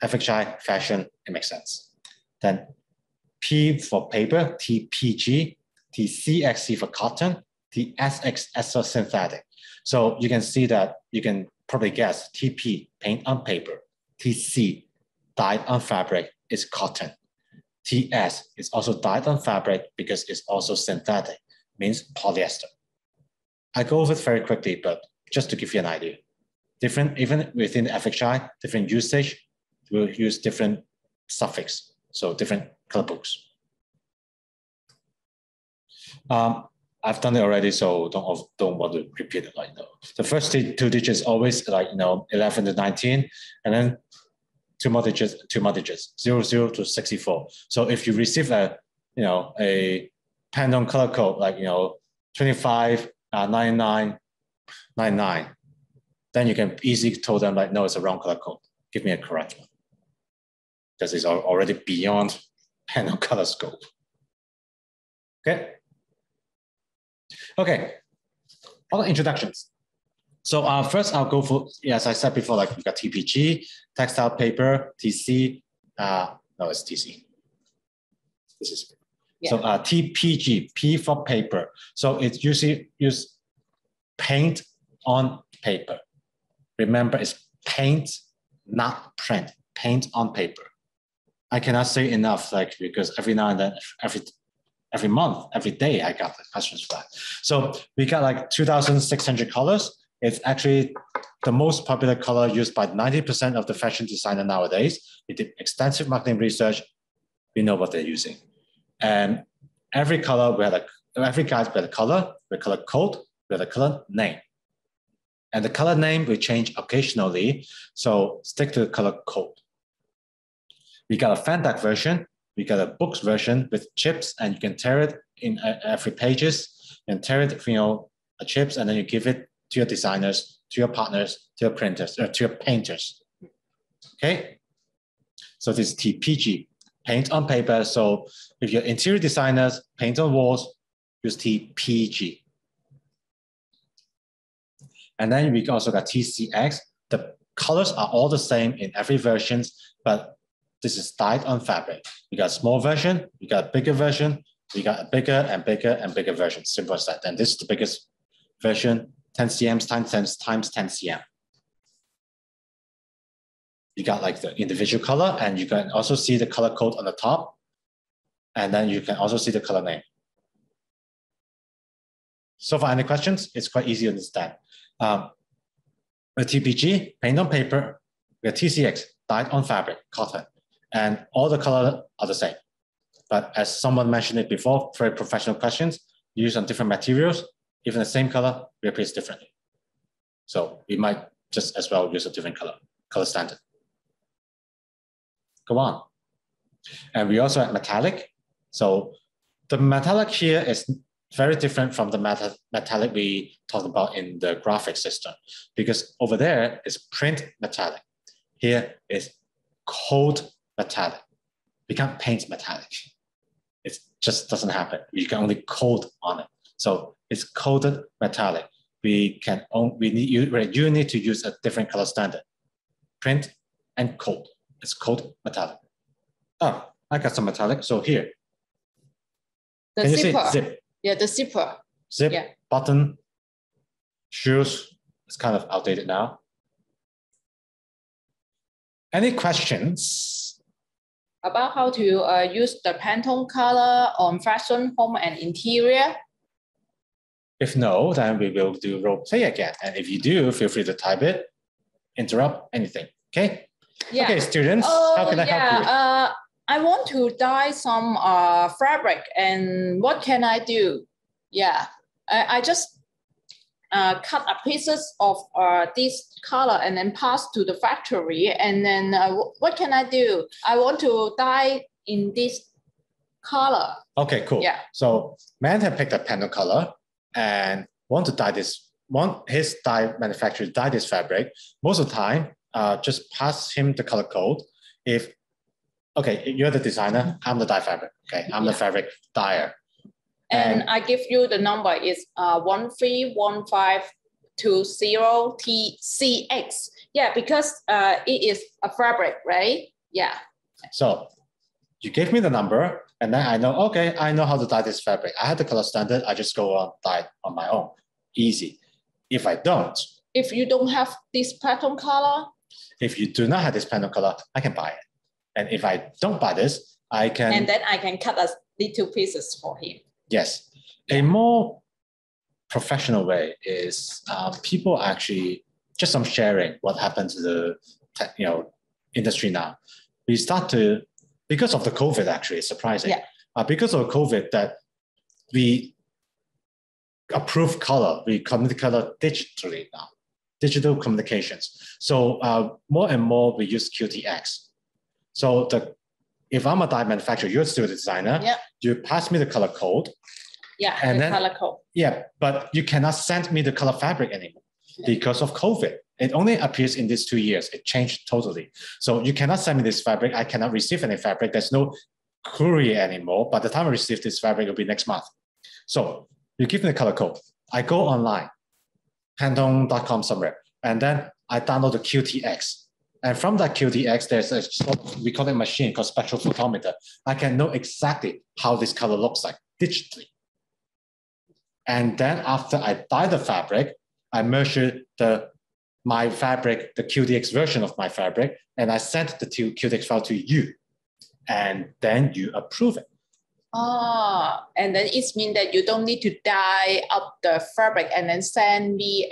S2: FHI, fashion, it makes sense. Then P for paper, TPG, TCXC for cotton, TSXS for synthetic. So you can see that you can probably guess TP, paint on paper, TC, dyed on fabric, is cotton. TS is also dyed on fabric because it's also synthetic, means polyester. I go over it very quickly, but just to give you an idea. Different, even within the FHI, different usage, we'll use different suffix, so different color books. I've done it already, so don't want to repeat it right now. The first two digits always 11 to 19, and then two more digits, 00 to 64. So if you receive a Pantone color code 25 99 99, then you can easily tell them no, it's a wrong color code. Give me a correct one, because it's already beyond Pantone color scope. Okay, all the introductions. So first I'll go for, as I said before, we've got TPG, textile paper, TC, no, it's TC. This is, yeah. So TPG, P for paper. So it's usually use paint on paper. Remember, it's paint, not print, paint on paper. I cannot say enough, because every now and then, every month, every day, I got the questions for that. So we got 2,600 colors. It's actually the most popular color used by 90% of the fashion designer nowadays. We did extensive marketing research. We know what they're using. And every color, every guide we had a color, we had a color code, we had a color name. And the color name will change occasionally, so stick to the color code. We got a Fantac version. We got a books version with chips, and you can tear it in every pages. You can tear it, a chips, and then you give it to your designers, to your partners, to your printers, to your painters. Okay. So this is TPG, paint on paper. So if you're interior designers, paint on walls, use TPG. And then we also got TCX. The colors are all the same in every version, but this is dyed on fabric. You got a small version, you got a bigger version, you got a bigger and bigger and bigger version, simple as that. And this is the biggest version, 10 cm times 10 cm. You got the individual color, and you can also see the color code on the top. And then you can also see the color name. So far, any questions? It's quite easy to understand. With TPG, paint on paper, with TCX, dyed on fabric, cotton. And all the colors are the same. But as someone mentioned it before, very professional questions, used on different materials, even the same color appears differently. So we might just as well use a different color standard. Go on. And we also have metallic. So the metallic here is very different from the metallic we talked about in the graphic system, because over there is print metallic. Here is cold metallic. We can't paint metallic. It just doesn't happen. You can only code on it. So it's coded metallic. You need to use a different color standard. Print and code. It's code metallic. Oh, I got some metallic. So here.
S1: The zipper. Zip? Yeah, the zipper.
S2: Zip, yeah. Button, shoes. It's kind of outdated now. Any questions?
S1: About how to use the Pantone color on fashion, home, and interior?
S2: If no, then we will do role play again. And if you do, feel free to type it, interrupt, anything. Okay? Yeah. Okay, students, how can I help you?
S1: I want to dye some fabric, and what can I do? Yeah, I just cut a pieces of this color and then pass to the factory. And then what can I do? I want to dye in this color.
S2: Okay, cool. Yeah. So man had picked a Pantone color and want to dye this, his dye manufacturer dye this fabric. Most of the time, just pass him the color code. Okay, you're the designer, I'm the dye fabric. Okay, I'm the fabric dyer.
S1: And I give you the number is 1315 T0TCX. Yeah, because it is a fabric, right? Yeah.
S2: So you gave me the number, and then I know, okay, I know how to dye this fabric. I have the color standard. I just go on dye on my own. Easy. If I don't.
S1: If you don't have this Pantone color.
S2: If you do not have this Pantone color, I can buy it. And if I don't buy this, I can.
S1: And then I can cut us little pieces for him.
S2: Yes. A more professional way is people actually, just some sharing what happened to the industry now. We start to, because of the COVID, actually, it's surprising.
S1: Yeah.
S2: Because of COVID, that we approve color, we communicate color digitally now, digital communications. So more and more we use QTX. So if I'm a dye manufacturer, you're still a designer,
S1: yeah.
S2: You pass me the color code.
S1: Yeah,
S2: and then,
S1: color code.
S2: Yeah, but you cannot send me the color fabric anymore because of COVID. It only appears in these 2 years. It changed totally. So you cannot send me this fabric. I cannot receive any fabric. There's no courier anymore. By the time I receive this fabric, it'll be next month. So you give me the color code. I go online, Pantone.com somewhere, and then I download the QTX. And from that QTX, there's a, we call it a machine called spectral photometer. I can know exactly how this color looks like digitally. And then after I dye the fabric, I measure my fabric, the QTX version of my fabric, and I send the QTX file to you. And then you approve it.
S1: Ah, and then it means that you don't need to dye up the fabric and then send me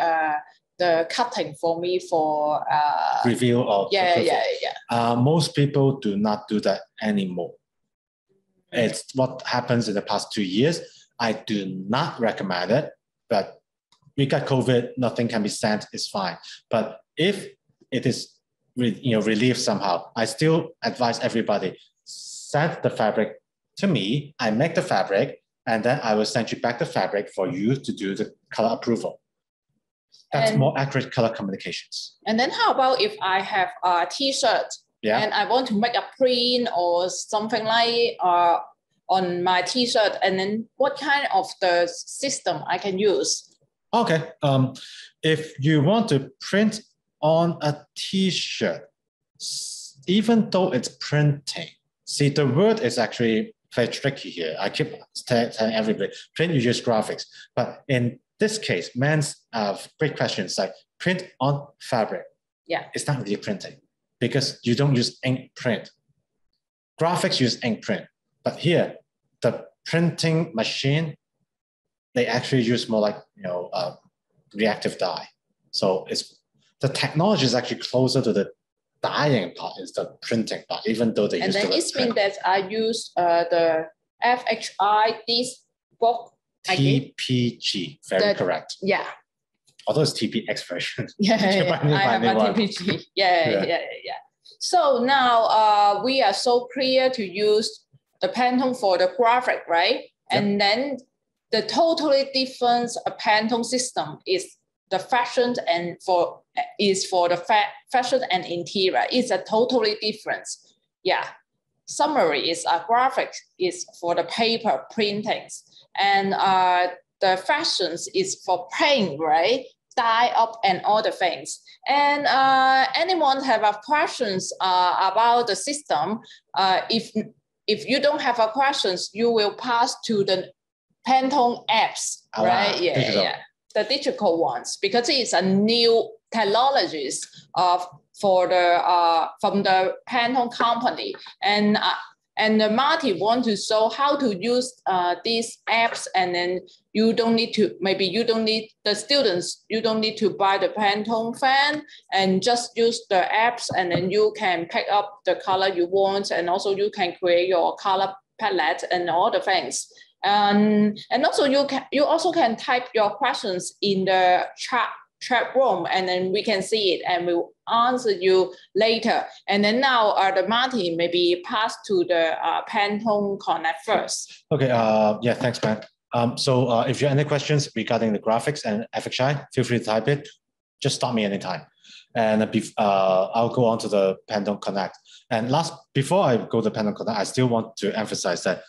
S1: the cutting for me for
S2: review or
S1: yeah.
S2: Most people do not do that anymore. It's what happens in the past 2 years. I do not recommend it, but we got COVID, nothing can be sent, it's fine. But if it is relieved somehow, I still advise everybody, send the fabric to me, I make the fabric, and then I will send you back the fabric for you to do the color approval. That's more accurate color communications.
S1: And then how about if I have a t-shirt and I want to make a print or something like on my t-shirt, and then what kind of the system I can use?
S2: Okay, if you want to print on a t-shirt, even though it's printing, see the word is actually very tricky here. I keep telling everybody, print, you use graphics. But in this case, man's big questions like print on fabric.
S1: Yeah,
S2: it's not really printing because you don't use ink print. Graphics use ink print, but here the printing machine, they actually use more like reactive dye. So the technology is actually closer to the dyeing part is the printing part, even though they use the word print.
S1: And then it means that I use the FHI, this book.
S2: TPG, very correct.
S1: Yeah.
S2: Although it's TPX version.
S1: Yeah, I have a TPG. Yeah. So now we are so clear to use the Pantone for the graphic, right? And then the totally different Pantone system is the fashion and for the fashion and interior. It's a totally different. Yeah. Summary is a graphic is for the paper printings. And the fashions is for paint, right? Dye up and all the things. And anyone have a questions about the system? If you don't have a questions, you will pass to the Pantone apps, right? Yeah. The digital ones, because it's a new technologies from the Pantone company. And Marty want to show how to use these apps, and then you don't need to buy the Pantone fan, and just use the apps, and then you can pick up the color you want, and also you can create your color palette and all the things. And also you also can type your questions in the chat room, and then we can see it and we'll answer you later. And then now the Martin maybe pass to the Pantone Connect first.
S2: Okay, thanks, man. So if you have any questions regarding the graphics and FHI, feel free to type it. Just stop me anytime. And I'll go on to the Pantone Connect. And before I go to Pantone Connect, I still want to emphasize that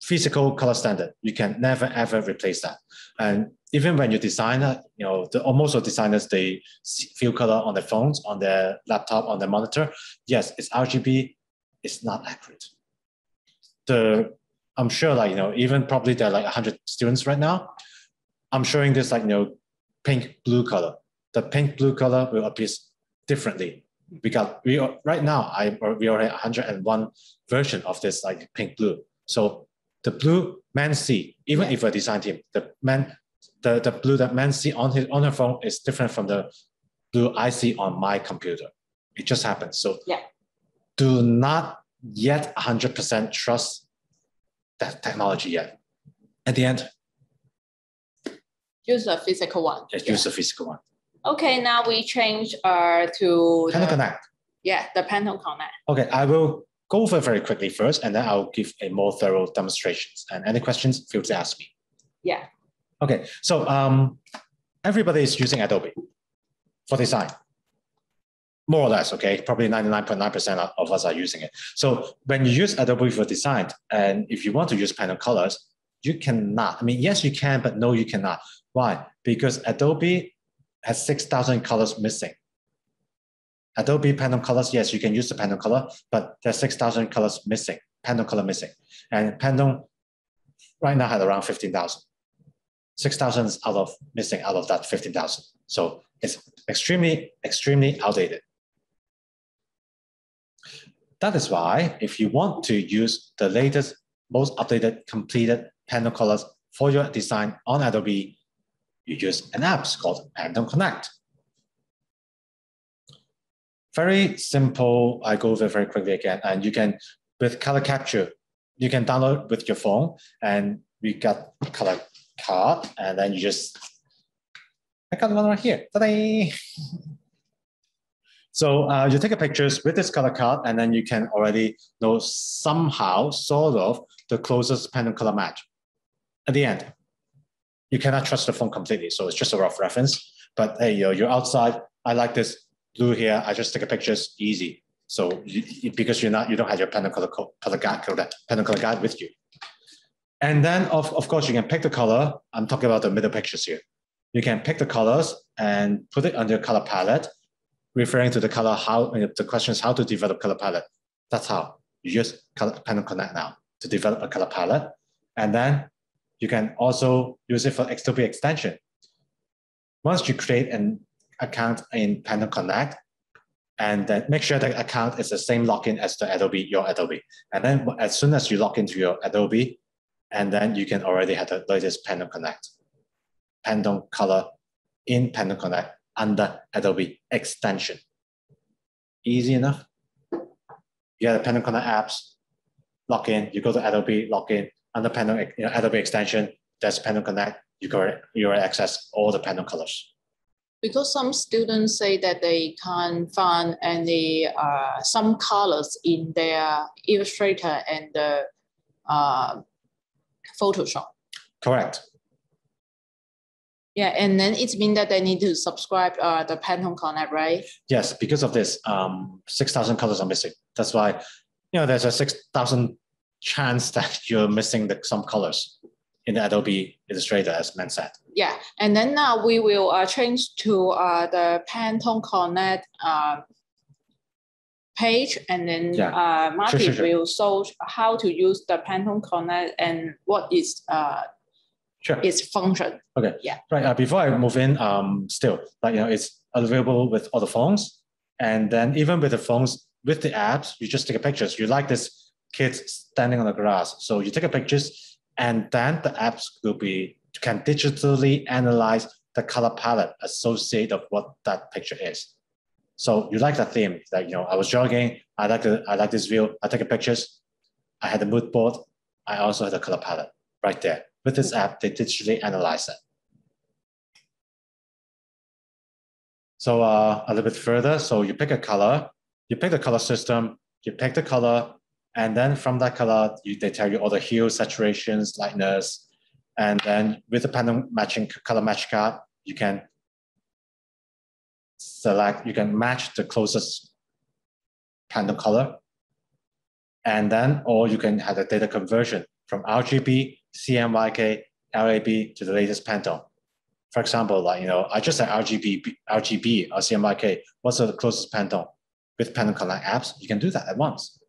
S2: physical color standard. You can never ever replace that. And even when you design, most of designers, they fill color on their phones, on their laptop, on their monitor. Yes, it's RGB. It's not accurate. I'm sure, even probably there are like 100 students right now. I'm showing this pink blue color. The pink blue color will appear differently. Because right now we already 101 version of this pink blue. So the blue men see, even if a design team, the blue that men see on her phone is different from the blue I see on my computer. It just happens. So do not yet 100% trust that technology yet. At the end,
S1: use a physical one.
S2: Just use a physical one.
S1: Okay, now we change to
S2: Pantone Connect.
S1: Yeah, the Pantone Connect.
S2: Okay, I will go over very quickly first, and then I'll give a more thorough demonstrations. And any questions, feel free to ask me.
S1: Yeah.
S2: Okay, so everybody is using Adobe for design. More or less, okay? Probably 99.9% of us are using it. So when you use Adobe for design, and if you want to use Pantone colors, you cannot. I mean, yes, you can, but no, you cannot. Why? Because Adobe has 6,000 colors missing. Adobe Pantone colors, yes, you can use the Pantone color, but there's 6,000 colors missing, Pantone color missing. And Pantone right now had around 15,000. 6,000 is missing out of that 15,000. So it's extremely, extremely outdated. That is why if you want to use the latest, most updated, completed Pantone colors for your design on Adobe, you use an app called Pantone Connect. Very simple. I go over very quickly again. And you can, with color capture, you can download with your phone, and we got color card, and then you just, I got one right here. Ta-da! So you take a pictures with this color card, and then you can already know somehow, sort of, the closest Pantone color match. At the end, you cannot trust the phone completely, so it's just a rough reference. But hey, you're outside. I like this blue here. I just take a pictures, easy. So because you don't have your Pantone color guide with you. And then of course you can pick the color. I'm talking about the middle pictures here. You can pick the colors and put it on your color palette, referring to the color. The question is how to develop color palette. That's how you use Pantone Connect now to develop a color palette, and then you can also use it for Adobe extension. Once you create an account in Pantone Connect, and then make sure the account is the same login as your Adobe. And then as soon as you log into your Adobe, and then you can already have the latest Pantone Connect, Pantone color in Pantone Connect under Adobe extension. Easy enough. You have the Pantone Connect apps, log in, you go to Adobe, log in, under Pantone, Adobe extension, there's Pantone Connect, you already access all the Pantone colors.
S1: Because some students say that they can't find any some colors in their Illustrator and the Photoshop.
S2: Correct.
S1: Yeah, and then it means that they need to subscribe the Pantone Connect, right?
S2: Yes, because of this, 6,000 colors are missing. That's why, there's a 6,000 chance that you're missing some colors in the Adobe Illustrator, as Men said.
S1: Yeah, and then now we will change to the Pantone Connect page, and then Martin will show how to use the Pantone Connect and what is its function.
S2: Okay.
S1: Yeah.
S2: Right. Before I move in, still, it's available with all the phones, and then even with the phones, with the apps, you just take a pictures. You like this kid standing on the grass, so you take a pictures, and then the apps can digitally analyze the color palette associated with what that picture is. So you like that theme, I was jogging, I like this view, I take a pictures, I had a mood board, I also had a color palette right there. With this app, they digitally analyze it. So a little bit further, so you pick a color, you pick the color system, you pick the color, and then from that color, they tell you all the hues, saturations, lightness, and then with the Pantone color match card, you can select, you can match the closest Pantone color, and then, or you can have the data conversion from RGB, CMYK, LAB to the latest Pantone. For example, like, I just said RGB or CMYK, what's the closest Pantone? With Pantone Connect apps, you can do that at once.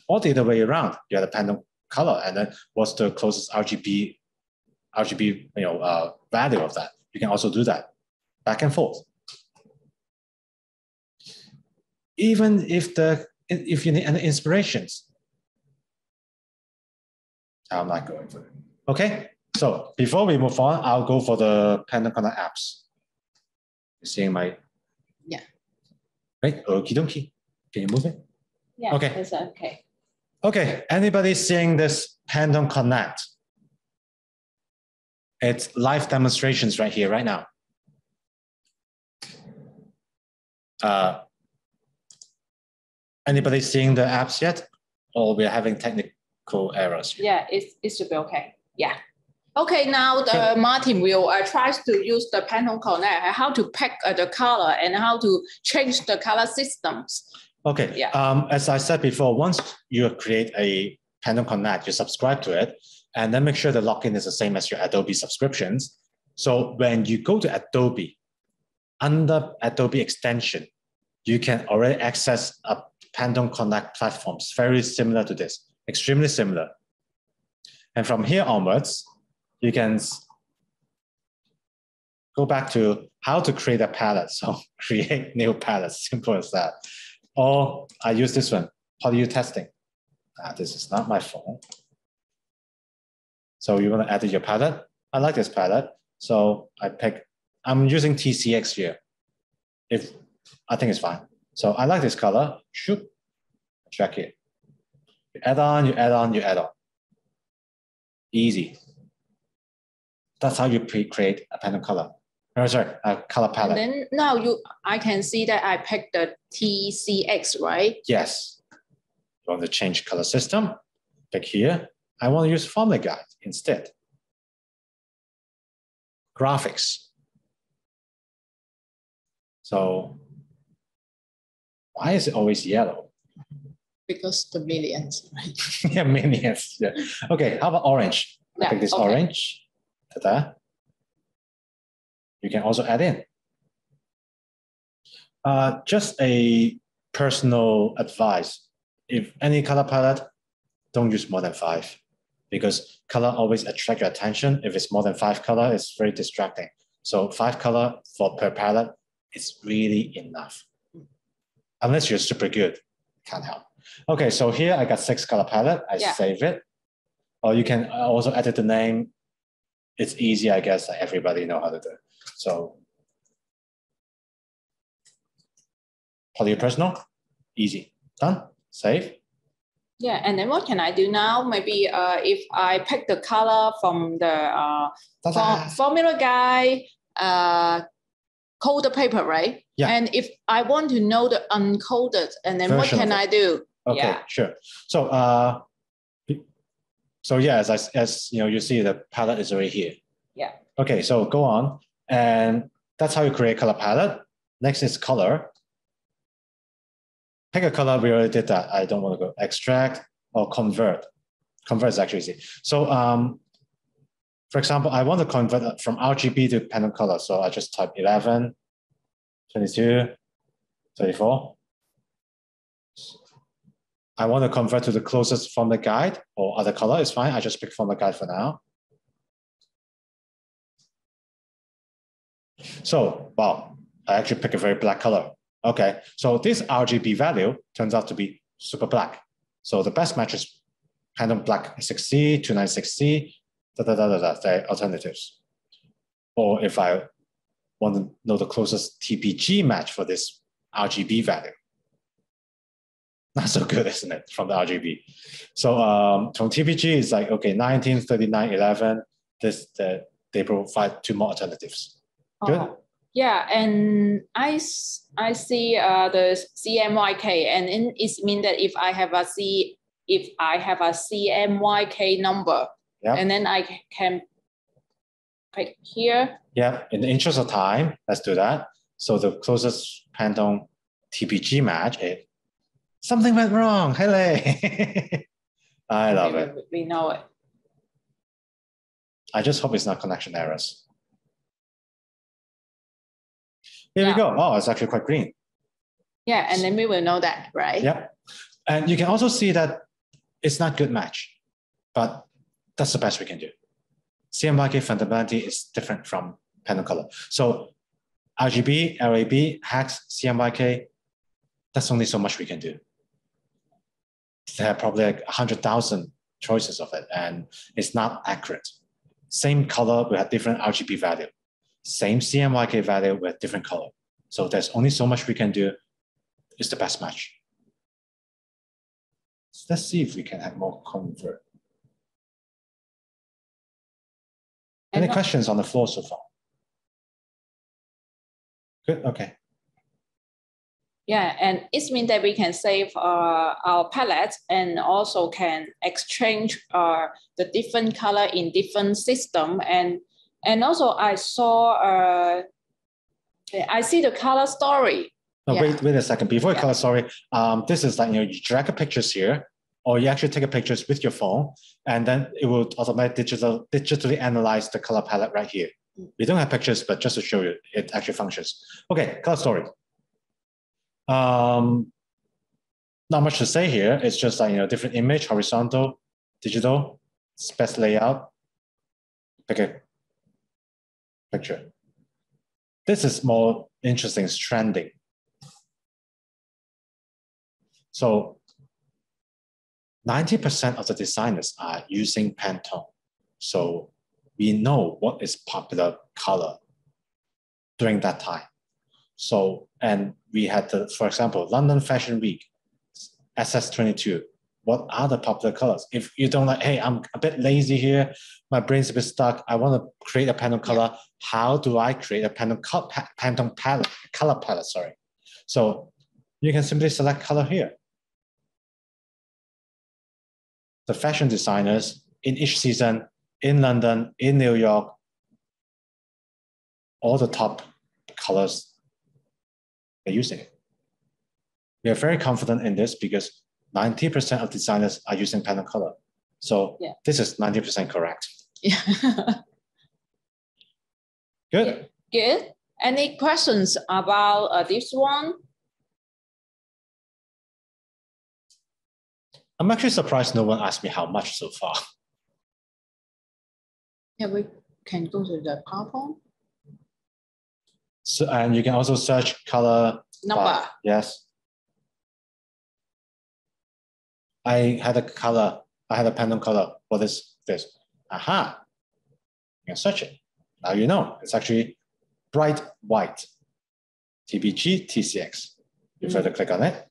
S2: Or the other way around, you have the Pantone color, and then what's the closest RGB value of that? You can also do that back and forth. Even if you need any inspirations, I'm not going for it. Okay, so before we move on, I'll go for the Pantone Connect apps. You seeing my?
S1: Yeah.
S2: Right, okie dokie. Can you move it?
S1: Yeah.
S2: Okay.
S1: It's okay.
S2: Okay. Anybody seeing this Pantone Connect? It's live demonstrations right here, right now. Anybody seeing the apps yet? Or we're having technical errors?
S1: Yeah, it should be okay. Yeah. Okay, now Martin will try to use the Pantone Connect, how to pick the color and how to change the color systems.
S2: Okay, yeah. As I said before, once you create a Pantone Connect, you subscribe to it, and then make sure the login is the same as your Adobe subscriptions. So when you go to Adobe, under Adobe extension, you can already access a Pantone Connect platforms, very similar to this, extremely similar. And from here onwards, you can go back to how to create a palette. So create new palettes, simple as that. Or I use this one, polyudesign testing. This is not my phone. So you want to edit your palette. I like this palette. So I'm using TCX here. I think it's fine. So I like this color. Shoot, check it. You add on, you add on, you add on. Easy. That's how you create a Pantone color. Sorry, a color palette.
S1: And then now I can see that I picked the TCX, right?
S2: Yes. You want to change color system? Pick here. I want to use Formula Guide instead. Graphics. So why is it always yellow?
S1: Because the millions, right?
S2: Yeah, millions. Yeah. Okay, how about orange? I pick this orange. Ta-da. You can also add in. Just a personal advice. If any color palette, don't use more than 5 because color always attracts your attention. If it's more than 5 color, it's very distracting. So 5 color per palette is really enough. Unless you're super good, can't help. Okay, so here I got 6 color palette. I save it. Or you can also edit the name. It's easy, I guess. Everybody know how to do it. So polyudesign, easy, done, save.
S1: Yeah, and then what can I do now? Maybe if I pick the color from the Formula Guide, coded paper, right?
S2: Yeah.
S1: And if I want to know the uncoded, and then what can I do?
S2: Okay, sure. So yeah, as you see, the palette is already here.
S1: Yeah.
S2: Okay, so go on, and that's how you create color palette. Next is color. Pick a color. We already did that. I don't want to go extract or convert. Convert is actually easy. So for example, I want to convert from RGB to Pantone color. So I just type 11, 22, 34. I want to convert to the closest Formula Guide or other color is fine. I just pick Formula Guide for now. So, wow, I actually pick a very black color. Okay, so this RGB value turns out to be super black. So the best match is Pantone Black 6C, 296C, the alternatives. Or if I want to know the closest TPG match for this RGB value. Not so good, isn't it, from the RGB? So from TPG, it's like, okay, 19, 39, 11. They provide 2 more alternatives. Good?
S1: Oh, yeah, and I see the CMYK, and it means that if I have a CMYK number, and then I can click here.
S2: Yeah, in the interest of time, let's do that. So the closest Pantone TPG match is something went wrong. Hello. I love it.
S1: We know it.
S2: I just hope it's not connection errors. Here we go. Oh, it's actually quite green.
S1: Yeah, and then we will know that, right?
S2: Yep. And you can also see that it's not good match, but that's the best we can do. Cmyk fundamentally is different from Pantone color. So RGB, LAB, hex, Cmyk, that's only so much we can do. There are probably like 100,000 choices of it, and it's not accurate. Same color with a different RGB value. Same Cmyk value with different color. So there's only so much we can do. It's the best match. So let's see if we can have more convert. Any questions on the floor so far? Good, okay.
S1: Yeah, and it means that we can save our palette and also can exchange the different color in different system. And also I saw, I see the color story.
S2: No, wait a second. Before you color story, this is like, you drag a pictures here, or you actually take a pictures with your phone, and then it will automatically digitally analyze the color palette right here. We don't have pictures, but just to show you, it actually functions. Okay, color story. Not much to say here. It's just like, different image, horizontal, digital, best layout, pick a picture. This is more interesting, it's trending. So 90% of the designers are using Pantone. So we know what is popular color during that time. So, and we had for example, London Fashion Week, SS22. What are the popular colors? If you don't like, hey, I'm a bit lazy here, my brain's a bit stuck, I want to create a Pantone color. How do I create a Pantone color palette? Sorry. So you can simply select color here. The fashion designers in each season, in London, in New York, all the top colors they're using. We are very confident in this because 90% of designers are using Pantone color. So this is 90% correct.
S1: Yeah.
S2: Good.
S1: Good. Any questions about this one?
S2: I'm actually surprised no one asked me how much so far.
S1: Yeah, we can go to the PowerPoint.
S2: So, and you can also search color
S1: number.
S2: Yes. I had a color, I had a Pantone color. What is this? Aha. You can search it. Now you know. It's actually bright white. TBG TCX. You further click on it.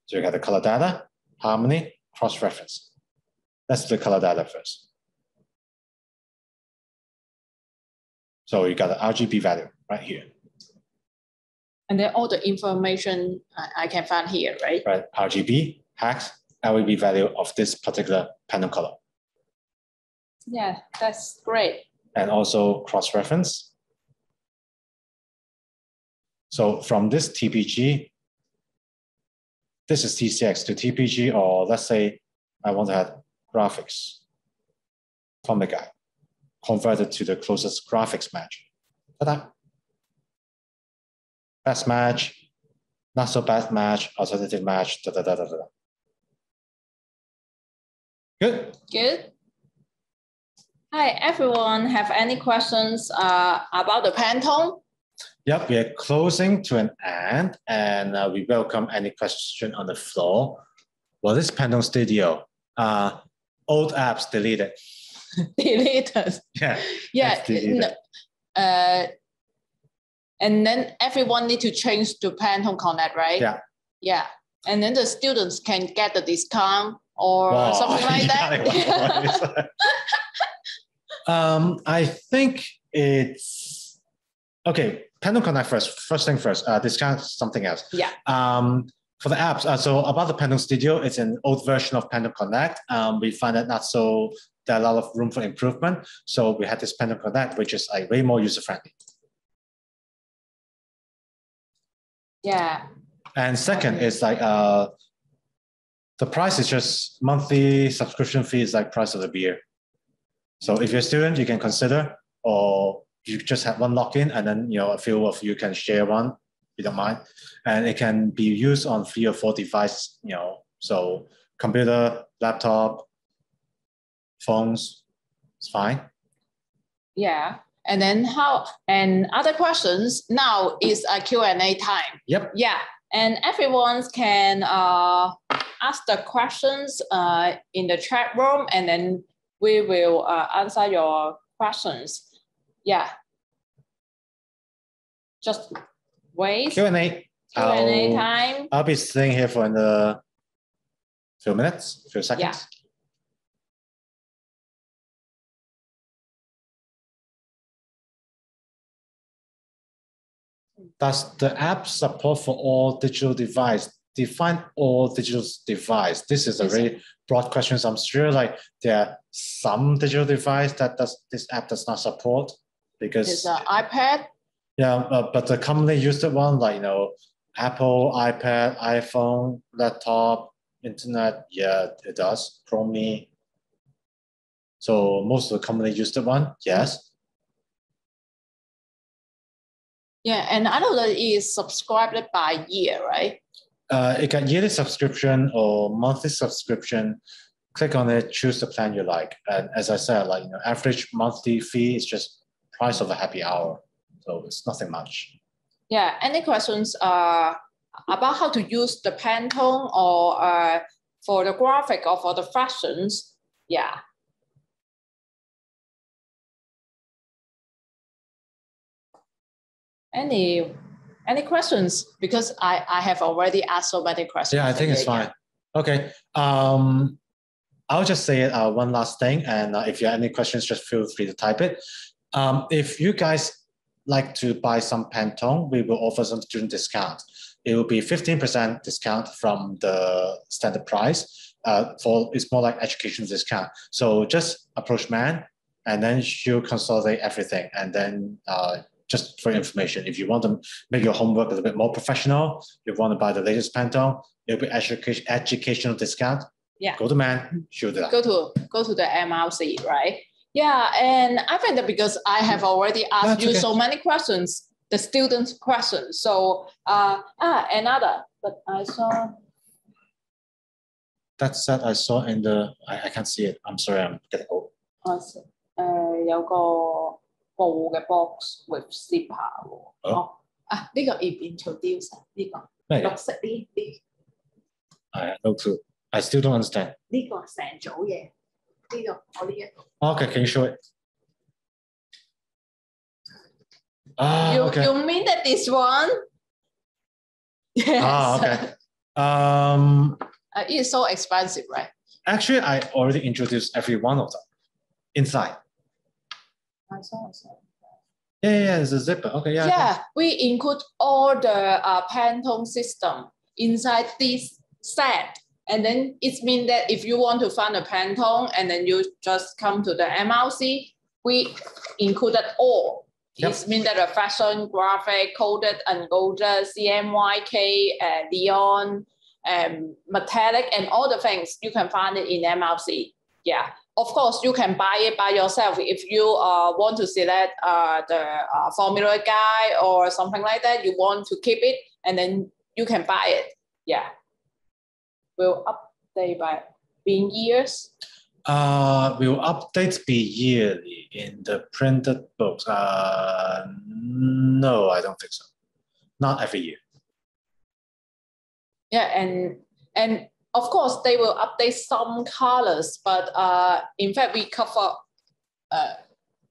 S2: So you got the color data, harmony, cross-reference. Let's do the color data first. So you got the RGB value right here.
S1: And then all the information I can find here, right?
S2: Right, RGB, hex, LEB value of this particular Pantone color.
S1: Yeah, that's great.
S2: And also cross-reference. So from this TPG, this is TCX to TPG, or let's say I want to have graphics from the guy, converted to the closest graphics match. Ta-da. Best match, not so bad match, alternative match, da da da da da. Good.
S1: Good. Hi, everyone. Have any questions about the Pantone?
S2: Yep, we are closing to an end, and we welcome any question on the floor. What is Pantone Studio? Old apps deleted.
S1: Deleted.
S2: Yeah.
S1: Yeah. And then everyone need to change to Pantone Connect, right?
S2: Yeah.
S1: Yeah. And then the students can get the discount or something like that.
S2: I think it's okay. Pantone Connect first. First thing first. Discount something else.
S1: Yeah.
S2: For the apps, so about the Pantone Studio, it's an old version of Pantone Connect. We find it not so, there are a lot of room for improvement. So we had this Pantone Connect, which is like way more user-friendly.
S1: Yeah.
S2: And second is like, the price is just monthly subscription fee is like price of the beer. So if you're a student, you can consider, or you just have one login and then a few of you can share one, if you don't mind. And it can be used on 3 or 4 devices, so computer, laptop, phones, it's fine.
S1: Yeah. And then other questions now is a Q&A time.
S2: Yep.
S1: Yeah. And everyone can ask the questions in the chat room, and then we will answer your questions. Yeah. Just wait.
S2: Q&A.
S1: Q&A time.
S2: I'll be staying here for a few minutes, few seconds.
S1: Yeah.
S2: Does the app support for all digital device? Define all digital device. This is a very broad question. So I'm sure there are some digital device that this app does not support, because
S1: it's an iPad.
S2: Yeah, but the commonly used one, Apple, iPad, iPhone, laptop, internet, yeah, it does. Chrome. So most of the commonly used one, yes.
S1: Yeah, and I know that it is subscribed by year, right?
S2: It can yearly subscription or monthly subscription. Click on it, choose the plan you like. And as I said, average monthly fee is just price of a happy hour. So it's nothing much.
S1: Yeah, any questions about how to use the Pantone or for the graphic or for the fashions? Yeah. Any questions? Because I have already asked so many questions.
S2: Yeah, I think it's fine. Okay. I'll just say one last thing, and if you have any questions, just feel free to type it. If you guys like to buy some Pantone, we will offer some student discount. It will be 15% discount from the standard price. It's more like education discount. So just approach Man, and then she'll consolidate everything, and then just for information, if you want to make your homework a little bit more professional, you want to buy the latest Pantone, it'll be educational discount.
S1: Yeah.
S2: Go to Man, she'll do that.
S1: Go to the MRC, right? Yeah, and I think that because I have already asked you so many questions, the students' questions. So another, but I saw.
S2: That said, I saw in the I can't see it. I'm sorry, I'm getting old.
S1: 有個布嘅 box with zipper 喎。哦，呢個 introduce 呢個綠色呢
S2: no clue. I still don't understand.
S1: 呢個成組嘢，呢個我呢一個。
S2: Okay, can you show it? Okay.
S1: You mean that this one? Yes.
S2: Okay.
S1: It is so expensive, right?
S2: Actually, I already introduced every one of them inside.
S1: I saw.
S2: Yeah, it's a zipper. Okay, yeah.
S1: Yeah, we include all the Pantone system inside this set. And then it means that if you want to find a Pantone and then you just come to the MRC, we included all.
S2: Yep.
S1: It means that the fashion, graphic, coded, ungolded, Cmyk, Leon, metallic, and all the things, you can find it in MRC. Yeah. Of course, you can buy it by yourself if you want to select the formula guide or something like that. You want to keep it, and then you can buy it. Yeah. Will update by being years?
S2: Will updates be yearly in the printed books? No, I don't think so. Not every year.
S1: Yeah, and of course they will update some colors, but in fact we cover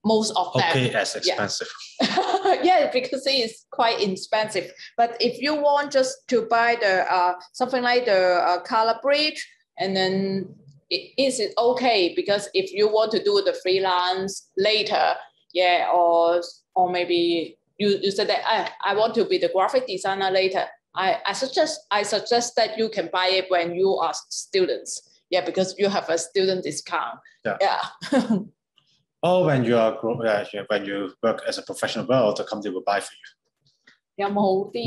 S1: most of them.
S2: Okay, as expensive.
S1: Yeah. Yeah, because it is quite expensive. But if you want just to buy the something like the color bridge, and then is it okay? Because if you want to do the freelance later, yeah, or maybe you said that I want to be the graphic designer later. I suggest that you can buy it when you are students. Yeah, because you have a student discount. Yeah.
S2: Or when you are when you work as a professional, well, the company will buy for you.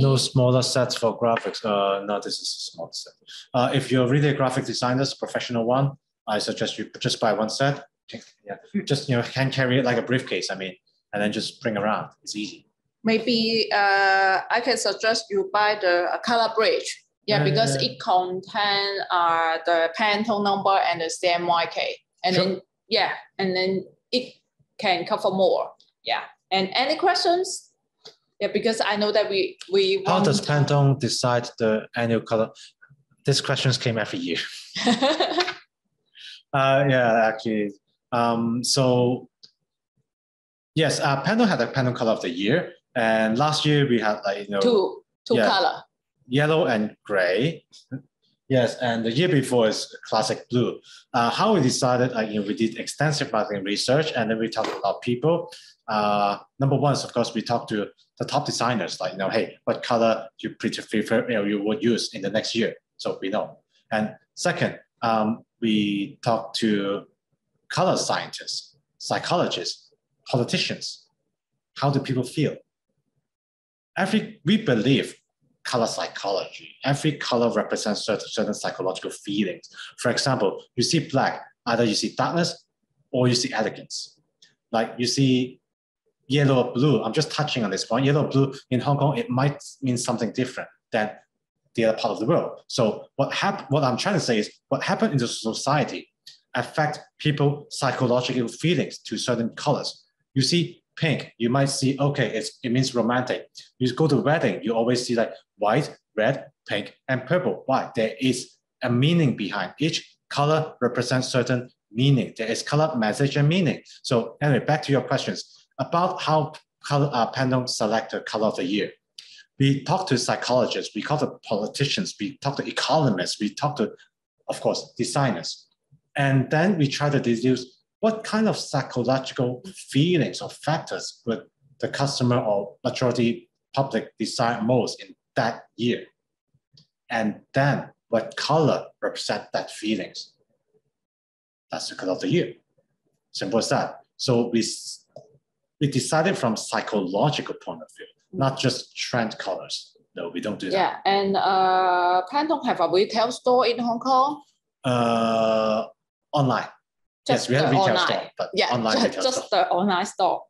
S2: No smaller sets for graphics. No, this is a small set. If you're really a graphic designer, professional one, I suggest you just buy one set. Yeah, just hand carry it like a briefcase. I mean, and then just bring around. It's easy.
S1: Maybe I can suggest you buy the color bridge. Yeah, because it contains the Pantone number and the Cmyk, and
S2: sure.
S1: then and then it can cover more. Yeah, and any questions? Yeah, because I know that we
S2: How does Pantone decide the annual color? These questions came every year. Yeah, actually. So yes, Pantone had a Pantone color of the year, and last year we had
S1: two color,
S2: yellow and gray. Yes, and the year before is classic blue. How we decided, we did extensive marketing research, and then we talked to a lot of people. Number one is, of course, we talked to the top designers, hey, what color you prefer, you would use in the next year, so we know. And second, we talked to color scientists, psychologists, politicians. How do people feel? We believe color psychology. Every color represents certain psychological feelings. For example, you see black, either you see darkness or you see elegance. Like you see yellow or blue. I'm just touching on this point. Yellow or blue in Hong Kong, it might mean something different than the other part of the world. So what I'm trying to say is what happened in the society affect people psychological feelings to certain colors. You see pink, you might see, okay, it means romantic. You go to a wedding, you always see like white, red, pink, and purple. Why? There is a meaning behind. Each color represents certain meaning. There is color, message, and meaning. So anyway, back to your questions about how Pantone select the color of the year. We talk to psychologists, we talk to politicians, we talk to economists, we talk to, of course, designers. And then we try to deduce what kind of psychological feelings or factors would the customer or majority public desire most in that year. And then what color represent that feelings. That's the color of the year. Simple as that. So we decided from psychological point of view, not just trend colors. No, we don't do that.
S1: Yeah, and Pantone have a retail store in Hong Kong?
S2: Online. Yes, we have a retail store, but online
S1: just the online store.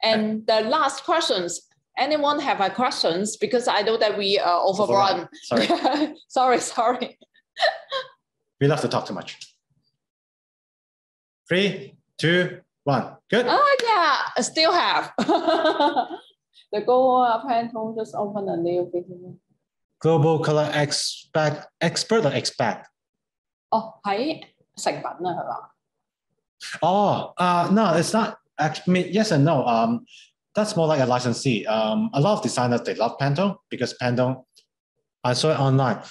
S1: And the last questions. Anyone have a questions? Because I know that we overrun.
S2: Sorry.
S1: sorry.
S2: We love to talk too much. 3, 2, 1. Good.
S1: Oh yeah, I still have. The Global Pantone just opened a new business.
S2: Global color expert or expect?
S1: Oh, 係成品啊，係嘛？
S2: Oh, no, it's not. Actually, yes and no. That's more like a licensee. A lot of designers, they love Pantone because Pantone, I saw it online.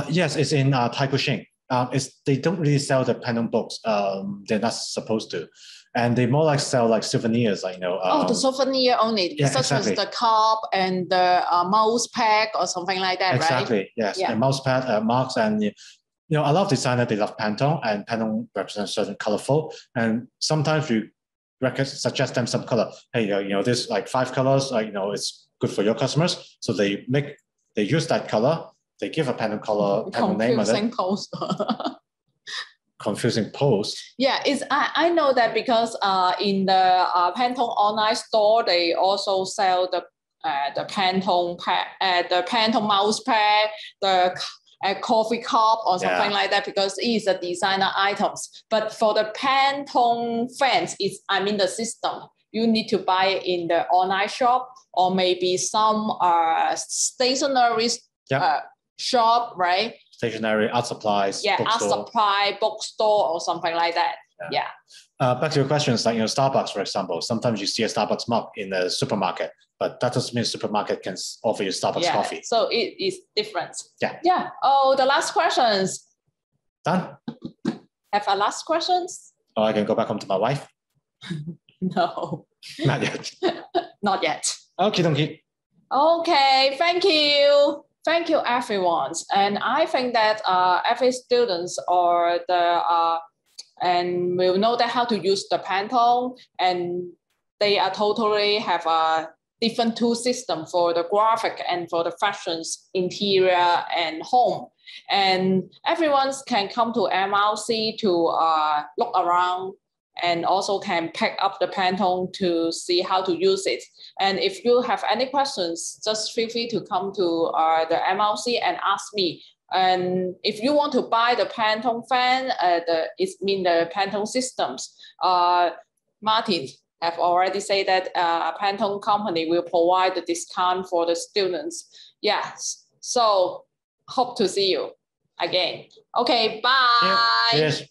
S2: Yes, it's in Taipei. They don't really sell the Pantone books. They're not supposed to. And they more like sell like souvenirs, the
S1: souvenir only,
S2: yeah,
S1: such
S2: exactly.
S1: as the cup and the mouse pad or something like that,
S2: exactly,
S1: right?
S2: Yes,
S1: yeah.
S2: The mouse pad, marks, and a lot of designers, they love Pantone, and Pantone represents certain colorful. And sometimes we suggest them some color. Hey, this like 5 colors, it's good for your customers. So they use that color. They give a Pantone color, Pantone name of it. Confusing post. Yeah,
S1: I know that because in the Pantone online store, they also sell the Pantone pad, the Pantone mouse pad, the coffee cup or something like that, because it's a designer items. But for the Pantone fans, the system. You need to buy it in the online shop or maybe some stationery shop, right?
S2: Stationery, art supplies,
S1: bookstore. Art supply, bookstore, or something like that. Yeah.
S2: Back to your questions, like Starbucks, for example. Sometimes you see a Starbucks mug in the supermarket, but that doesn't mean the supermarket can offer you Starbucks coffee.
S1: So it is different.
S2: Yeah.
S1: Oh, the last questions.
S2: Done.
S1: Have a last questions?
S2: Oh, I can go back home to my wife.
S1: No.
S2: Not yet.
S1: Not yet.
S2: Okay.
S1: Okay. Thank you. Thank you, everyone. And I think that every students or and will know that how to use the Pantone, and they are totally have a different tool system for the graphic and for the fashions, interior and home. And everyone can come to MRC to look around and also can pick up the Pantone to see how to use it. And if you have any questions, just feel free to come to the MRC and ask me. And if you want to buy the Pantone fan, the Pantone systems, Martin have already said that a Pantone company will provide the discount for the students. Yes, so hope to see you again. Okay, bye.
S2: Yes.